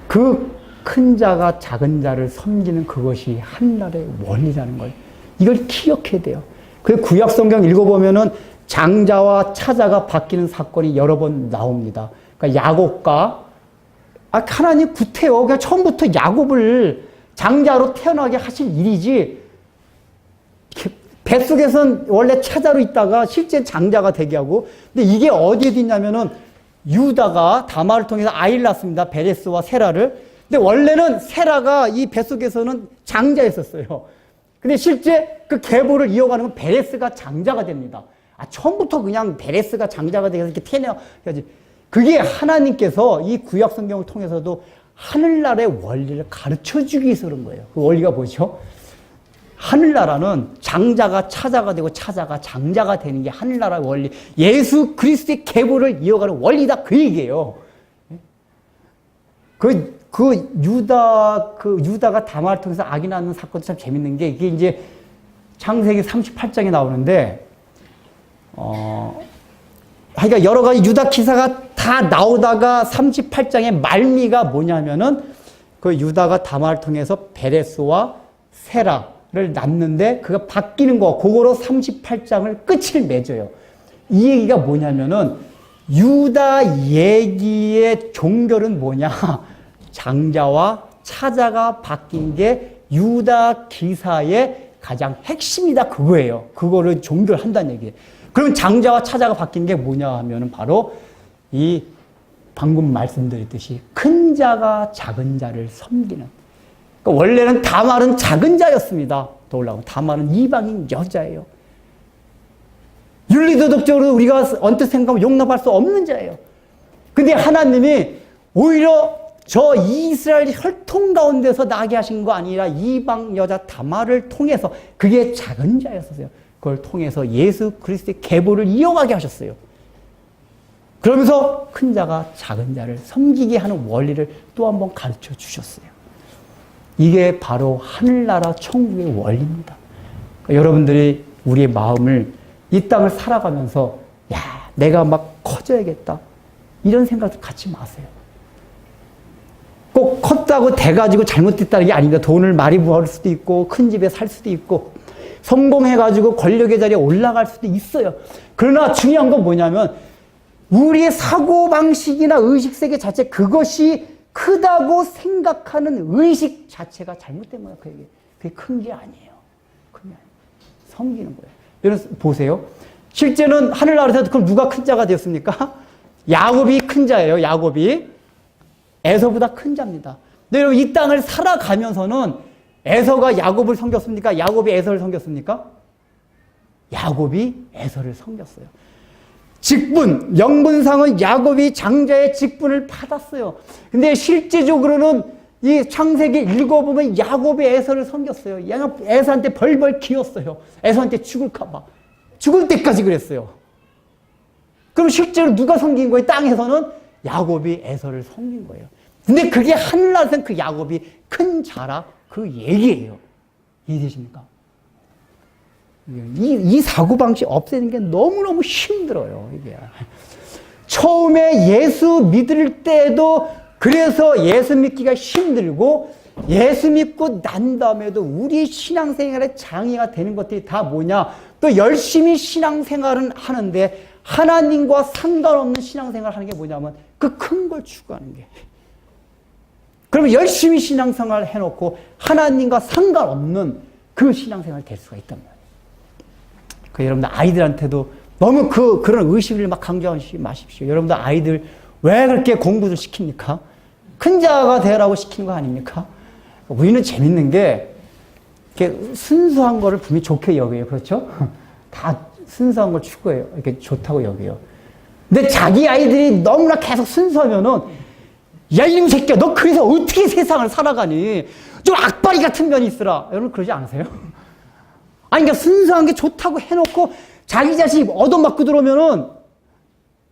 그 큰 자가 작은 자를 섬기는 그것이 하늘나라의 원리라는 걸 이걸 기억해야 돼요. 그 구약 성경 읽어보면은 장자와 차자가 바뀌는 사건이 여러 번 나옵니다. 그러니까 야곱과 하나님 구태여 그냥 처음부터 야곱을 장자로 태어나게 하실 일이지 뱃속에선 원래 차자로 있다가 실제 장자가 되게 하고 근데 이게 어디에 있냐면은 유다가 다말을 통해서 아이를 낳습니다. 베레스와 세라를. 근데 원래는 세라가 이 뱃속에서는 장자였었어요. 근데 실제 그 계보를 이어가는 건 베레스가 장자가 됩니다. 처음부터 그냥 베레스가 장자가 되어서 이렇게 태어나야지. 그게 하나님께서 이 구약 성경을 통해서도 하늘나라의 원리를 가르쳐 주기 위해서 그런 거예요. 그 원리가 뭐죠? 하늘나라는 장자가 차자가 되고 차자가 장자가 되는 게 하늘나라의 원리. 예수 그리스도의 계보를 이어가는 원리다. 그 얘기예요. 유다가 다말을 통해서 아기 낳는 사건도 참 재밌는 게 이게 이제 창세기 38장에 나오는데, 그러니까 여러 가지 유다 기사가 다 나오다가 38장의 말미가 뭐냐면은 그 유다가 다말을 통해서 베레스와 세라를 낳는데 그가 바뀌는 거, 그거로 38장을 끝을 맺어요. 이 얘기가 뭐냐면은 유다 얘기의 종결은 뭐냐? 장자와 차자가 바뀐 게 유다 기사의 가장 핵심이다 그거예요. 그거를 종결한다는 얘기예요. 그럼 장자와 차자가 바뀐 게 뭐냐 하면은 바로 이 방금 말씀드렸듯이 큰 자가 작은 자를 섬기는. 그러니까 원래는 다말은 작은 자였습니다. 더 올라가면 다말은 이방인 여자예요. 윤리도덕적으로 우리가 언뜻 생각하면 용납할 수 없는 자예요. 근데 하나님이 오히려 저 이스라엘 혈통 가운데서 나게 하신 거 아니라 이방 여자 다말을 통해서 그게 작은 자였어요. 그걸 통해서 예수 그리스도의 계보를 이어가게 하셨어요. 그러면서 큰 자가 작은 자를 섬기게 하는 원리를 또 한 번 가르쳐 주셨어요. 이게 바로 하늘나라 천국의 원리입니다. 그러니까 여러분들이 우리의 마음을 이 땅을 살아가면서 야, 내가 막 커져야겠다. 이런 생각도 갖지 마세요. 꼭 컸다고 돼가지고 잘못됐다는 게 아닙니다. 돈을 많이 벌 수도 있고 큰 집에 살 수도 있고 성공해가지고 권력의 자리에 올라갈 수도 있어요. 그러나 중요한 건 뭐냐면 우리의 사고방식이나 의식세계 자체 그것이 크다고 생각하는 의식 자체가 잘못된 거예요. 그게 큰 게 아니에요. 큰 게 아니에요. 섬기는 거예요. 여러분 보세요. 실제는 하늘나라에서 그럼 누가 큰 자가 되었습니까? 야곱이 큰 자예요. 야곱이. 에서보다 큰 자입니다. 근데 여러분 이 땅을 살아가면서는 에서가 야곱을 섬겼습니까? 야곱이 에서를 섬겼습니까? 야곱이 에서를 섬겼어요. 직분, 명분상은 야곱이 장자의 직분을 받았어요. 근데 실제적으로는 이 창세기 읽어보면 야곱이 에서를 섬겼어요. 에서한테 벌벌 기었어요. 에서한테 죽을까봐. 죽을 때까지 그랬어요. 그럼 실제로 누가 섬긴 거예요? 땅에서는 야곱이 에서를 섬긴 거예요. 근데 그게 하늘나라에서는 그 야곱이 큰 자라 그 얘기예요. 이해되십니까? 이 사고방식 없애는 게 너무너무 힘들어요. 이게. 처음에 예수 믿을 때도 그래서 예수 믿기가 힘들고 예수 믿고 난 다음에도 우리 신앙생활의 장애가 되는 것들이 다 뭐냐? 또 열심히 신앙생활은 하는데 하나님과 상관없는 신앙생활을 하는 게 뭐냐면 그 큰 걸 추구하는 게. 그러면 열심히 신앙생활을 해놓고 하나님과 상관없는 그 신앙생활이 될 수가 있단 말이에요. 그 여러분들 아이들한테도 너무 그런 의식을 막 강조하지 마십시오. 여러분들 아이들 왜 그렇게 공부를 시킵니까? 큰 자가 되라고 시키는 거 아닙니까? 우리는 재밌는 게 이렇게 순수한 거를 분명히 좋게 여겨요. 그렇죠? 다 순수한 걸 추구해요. 이렇게 좋다고 여겨요. 근데 자기 아이들이 너무나 계속 순수하면은 야, 이놈 새끼야, 너 그래서 어떻게 세상을 살아가니? 좀 악바리 같은 면이 있으라. 여러분 그러지 않으세요? 아니, 그러니까 순수한 게 좋다고 해놓고 자기 자신이 얻어맞고 들어오면은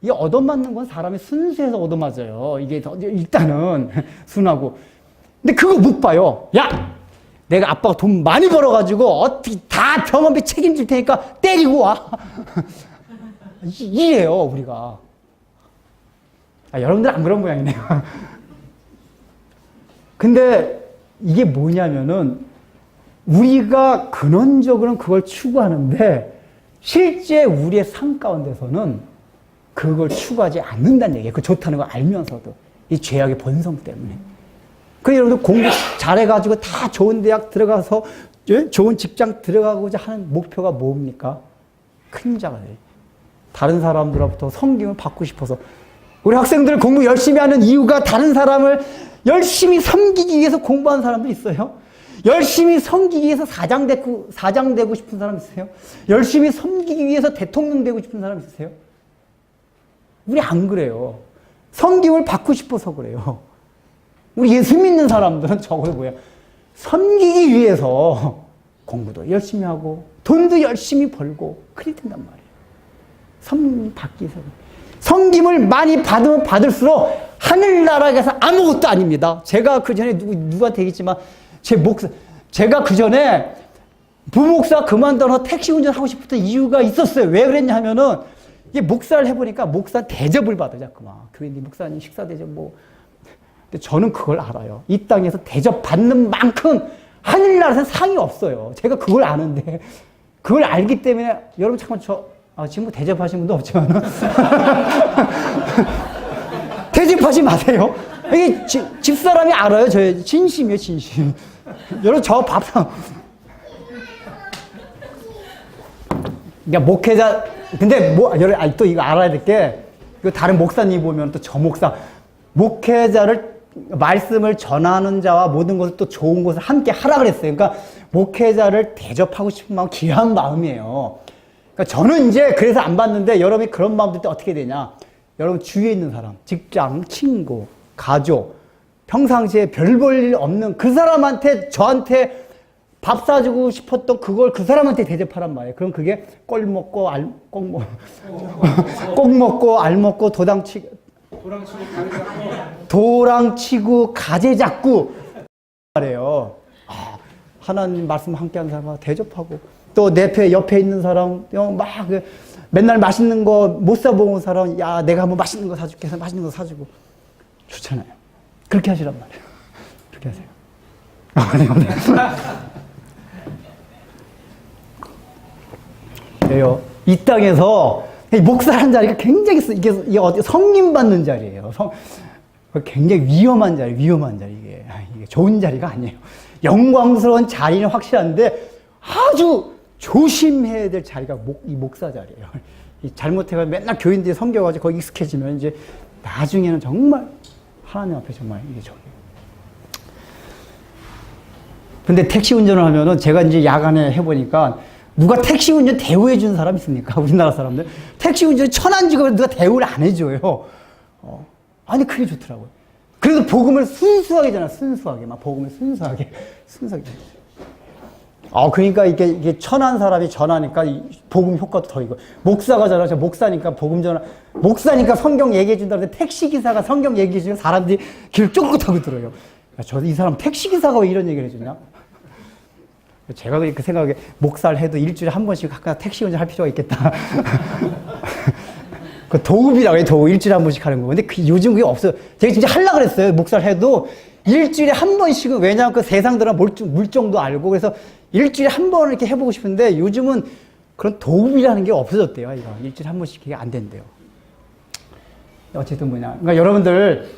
이 얻어맞는 건 사람이 순수해서 얻어맞아요. 이게 일단은 순하고. 근데 그거 못 봐요. 야! 내가 아빠가 돈 많이 벌어가지고 어떻게 다 병원비 책임질 테니까 때리고 와. 이래요, 우리가. 여러분들 안 그런 모양이네요. 근데 이게 뭐냐면은 우리가 근원적으로는 그걸 추구하는데 실제 우리의 삶 가운데서는 그걸 추구하지 않는다는 얘기예요. 그 좋다는 걸 알면서도. 이 죄악의 본성 때문에. 그래서 여러분들 공부 잘해가지고 다 좋은 대학 들어가서 좋은 직장 들어가고자 하는 목표가 뭡니까? 큰 자가 돼요. 다른 사람들로부터 섬김을 받고 싶어서. 우리 학생들 공부 열심히 하는 이유가 다른 사람을 열심히 섬기기 위해서 공부하는 사람도 있어요. 열심히 섬기기 위해서 사장 되고 싶은 사람 있어요. 열심히 섬기기 위해서 대통령 되고 싶은 사람 있으세요? 우리 안 그래요. 섬김을 받고 싶어서 그래요. 우리 예수 믿는 사람들은 적어도 뭐야? 섬기기 위해서 공부도 열심히 하고 돈도 열심히 벌고 그래야 된단 말이에요. 섬김 받기 위해서. 섬김을 많이 받으면 받을수록 하늘나라에서 아무것도 아닙니다. 제가 그 전에 누구한테 얘기했지만 제가 그 전에 부목사 그만둬서 택시 운전하고 싶었던 이유가 있었어요. 왜 그랬냐 하면은 이게 목사를 해보니까 목사 대접을 받아 자꾸만. 교회님 목사님 식사 대접 뭐. 근데 저는 그걸 알아요. 이 땅에서 대접받는 만큼 하늘나라에서 상이 없어요. 제가 그걸 아는데 그걸 알기 때문에 여러분 잠깐만 지금 뭐 대접하신 분도 없지만 대접하지 마세요. 이게 집사람이 알아요. 저의 진심이에요, 진심. 여러분 저 밥상 그러니까 목회자 근데 여러분 또 이거 알아야 될 게 이거 다른 목사님 보면 또 저 목사 목회자를 말씀을 전하는 자와 모든 것을 또 좋은 것을 함께 하라 그랬어요. 그러니까 목회자를 대접하고 싶은 마음 귀한 마음이에요. 그러니까 저는 이제 그래서 안 받는데 여러분이 그런 마음 들 때 어떻게 되냐? 여러분 주위에 있는 사람, 직장, 친구, 가족, 평상시에 별 볼 일 없는 그 사람한테 저한테 밥 사주고 싶었던 그걸 그 사람한테 대접하란 말이에요. 그럼 그게 꼴 먹고 꼭 먹고 알 먹고 도랑치고 가재 잡고 말이에요. 하나님 말씀 함께하는 사람과 대접하고 또 내 옆에 있는 사람 막 맨날 맛있는 거 못 사먹은 사람 야 내가 한번 맛있는 거 사줄게 해서 맛있는 거 사주고 좋잖아요. 그렇게 하시란 말이에요. 그렇게 하세요. 이 땅에서 목사라는 자리가 굉장히 이게 어디 성림 받는 자리예요. 굉장히 위험한 자리 이게 좋은 자리가 아니에요. 영광스러운 자리는 확실한데 아주 조심해야 될 자리가 이 목사 자리예요. 잘못해가지고 맨날 교인들이 섬겨가지고 거기 익숙해지면 이제 나중에는 정말 하나님 앞에 정말 이게 저기. 근데 택시 운전을 하면은 제가 이제 야간에 해보니까 누가 택시 운전 대우해 주는 사람 있습니까? 우리나라 사람들. 택시 운전이 천한 직업을 누가 대우를 안 해줘요. 아니, 그게 좋더라고요. 그래서 복음을 순수하게 순수하게. 막 복음을 순수하게. 그러니까 이게 천한 사람이 전하니까 복음 효과도 더 이거. 목사가 전하죠. 목사니까 복음 전하. 목사니까 성경 얘기해 준다는데 택시기사가 성경 얘기해 주면 사람들이 귀를 쫑긋하고 들어요. 이 사람 택시기사가 왜 이런 얘기를 해주냐? 제가 그 생각에 목사를 해도 일주일에 한 번씩 각각 택시 운전 할 필요가 있겠다. 그 도읍이라고 해요. 도읍. 일주일에 한 번씩 하는 거. 근데 요즘 그게 없어요. 제가 진짜 하려고 그랬어요. 목사를 해도 일주일에 한 번씩은, 왜냐하면 그 세상 들어 물정도 알고, 그래서 일주일에 한 번 이렇게 해보고 싶은데 요즘은 그런 도읍이라는 게 없어졌대요. 이거. 일주일에 한 번씩 그게 안 된대요. 어쨌든 그러니까 여러분들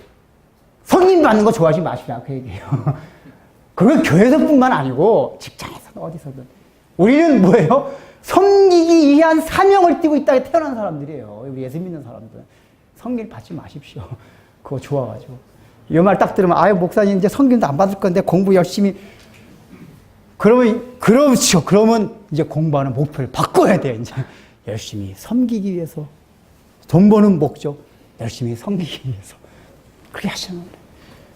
성인 받는 거 좋아하지 마십시오. 그 얘기예요. 그건 교회에서뿐만 아니고 직장에서든 어디서든. 우리는 뭐예요? 섬기기 위한 사명을 띠고 이 땅에 태어난 사람들이에요. 우리 예수 믿는 사람들. 섬길 받지 마십시오. 그거 좋아가지고. 이 말 딱 들으면, 아유, 목사님 이제 섬김도 안 받을 건데 공부 열심히. 그렇죠. 그러면 이제 공부하는 목표를 바꿔야 돼요. 이제 열심히 섬기기 위해서. 돈 버는 목적. 열심히 섬기기 위해서. 그렇게 하시는 거예요.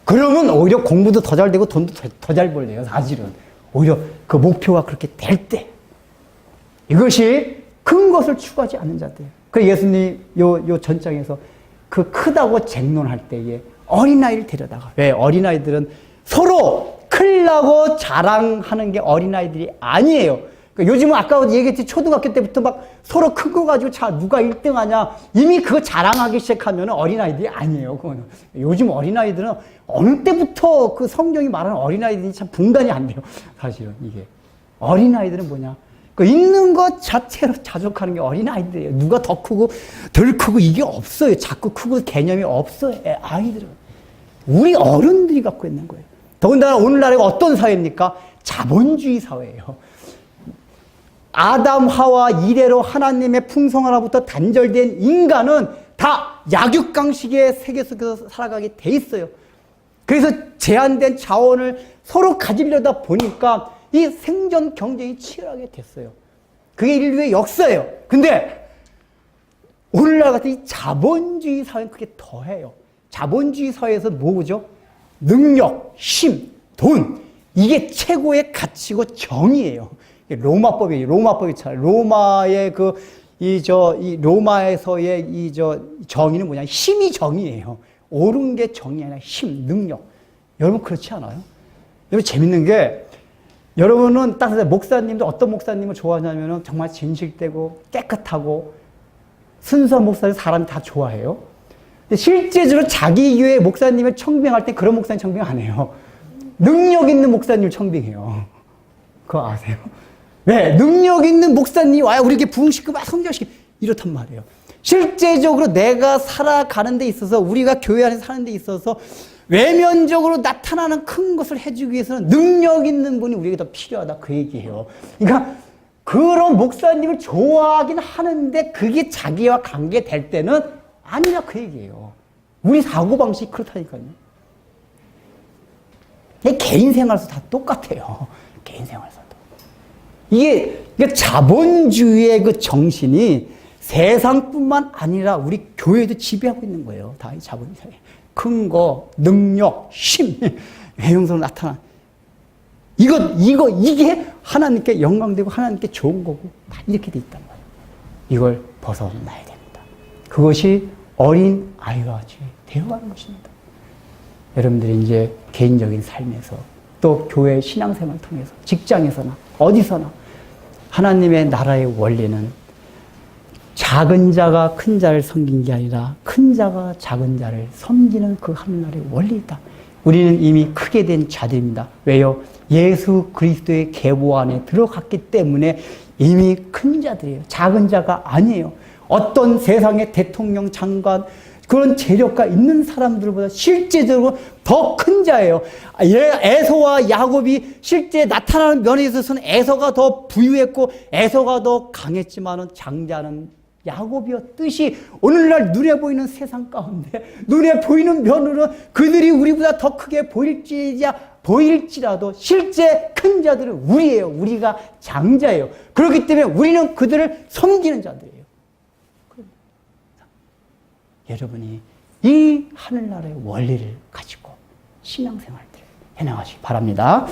그러면 오히려 공부도 더 잘 되고 돈도 더 잘 벌래요, 사실은. 오히려 그 목표가 그렇게 될 때. 이것이 큰 것을 추구하지 않는 자들. 그 예수님 요 전장에서 그 크다고 쟁론할 때에 어린아이를 데려다가. 왜? 어린아이들은 서로 크려고 자랑하는 게 어린아이들이 아니에요. 그러니까 요즘은 아까 얘기했지, 초등학교 때부터 막 서로 큰 거 가지고 누가 1등 하냐. 이미 그거 자랑하기 시작하면 어린아이들이 아니에요. 그거는. 요즘 어린아이들은 어느 때부터 그 성경이 말하는 어린아이들이 참 분간이 안 돼요. 사실은 이게. 어린아이들은 뭐냐. 그 있는 것 자체로 자족하는 게 어린아이들이에요. 누가 더 크고 덜 크고 이게 없어요. 작고 크고 개념이 없어요. 아이들은. 우리 어른들이 갖고 있는 거예요. 더군다나 오늘날에 어떤 사회입니까? 자본주의 사회예요. 아담, 하와 이래로 하나님의 풍성하로부터 단절된 인간은 다 약육강식의 세계 속에서 살아가게 돼 있어요. 그래서 제한된 자원을 서로 가지려다 보니까 이 생존 경쟁이 치열하게 됐어요. 그게 인류의 역사예요. 근데 오늘날 같은 이 자본주의 사회는 그게 더해요. 자본주의 사회에서 뭐죠? 능력, 힘, 돈. 이게 최고의 가치고 정의예요. 로마법이 참 로마의 로마에서의 정의는 뭐냐? 힘이 정의예요. 옳은 게 정의 아니라 힘, 능력. 여러분 그렇지 않아요? 여러분 재밌는 게, 여러분은 딱 목사님도 어떤 목사님을 좋아하냐면은 정말 진실되고 깨끗하고 순수한 목사를 사람이 다 좋아해요. 근데 실제적으로 자기 교회 목사님을 청빙할 때 그런 목사님 청빙 안 해요. 능력 있는 목사님을 청빙해요. 그거 아세요? 왜? 능력 있는 목사님이 와야 우리에게 부흥시키고 막 성장시키고 이렇단 말이에요. 실제적으로 내가 살아가는 데 있어서, 우리가 교회 안에 사는 데 있어서 외면적으로 나타나는 큰 것을 해주기 위해서는 능력 있는 분이 우리에게 더 필요하다, 그 얘기예요. 그러니까 그런 목사님을 좋아하긴 하는데 그게 자기와 관계될 때는 아니라, 그 얘기예요. 우리 사고방식이 그렇다니까요. 개인 생활에서 다 똑같아요. 개인 생활에서도. 이게 자본주의의 그 정신이 세상뿐만 아니라 우리 교회도 지배하고 있는 거예요. 다 이 자본주의. 큰 거, 능력, 힘, 외형성으로 나타나. 이게 하나님께 영광되고 하나님께 좋은 거고, 다 이렇게 돼 있단 말이에요. 이걸 벗어나야 됩니다. 그것이 어린 아이와 같이 되어가는 것입니다. 여러분들이 이제 개인적인 삶에서, 또 교회 신앙생활을 통해서 직장에서나 어디서나 하나님의 나라의 원리는 작은 자가 큰 자를 섬긴 게 아니라 큰 자가 작은 자를 섬기는 그 하늘나라의 원리이다. 우리는 이미 크게 된 자들입니다. 왜요? 예수 그리스도의 계보 안에 들어갔기 때문에 이미 큰 자들이에요. 작은 자가 아니에요. 어떤 세상의 대통령, 장관, 그런 재력가 있는 사람들보다 실제적으로 더 큰 자예요. 에서와 야곱이 실제 나타나는 면에 있어서는 에서가 더 부유했고 에서가 더 강했지만은 장자는 야곱이었듯이 오늘날 눈에 보이는 세상 가운데 눈에 보이는 면으로 그들이 우리보다 더 크게 보일지라도 실제 큰 자들은 우리예요. 우리가 장자예요. 그렇기 때문에 우리는 그들을 섬기는 자들이에요. 여러분이 이 하늘나라의 원리를 가지고 신앙생활들을 해나가시기 바랍니다.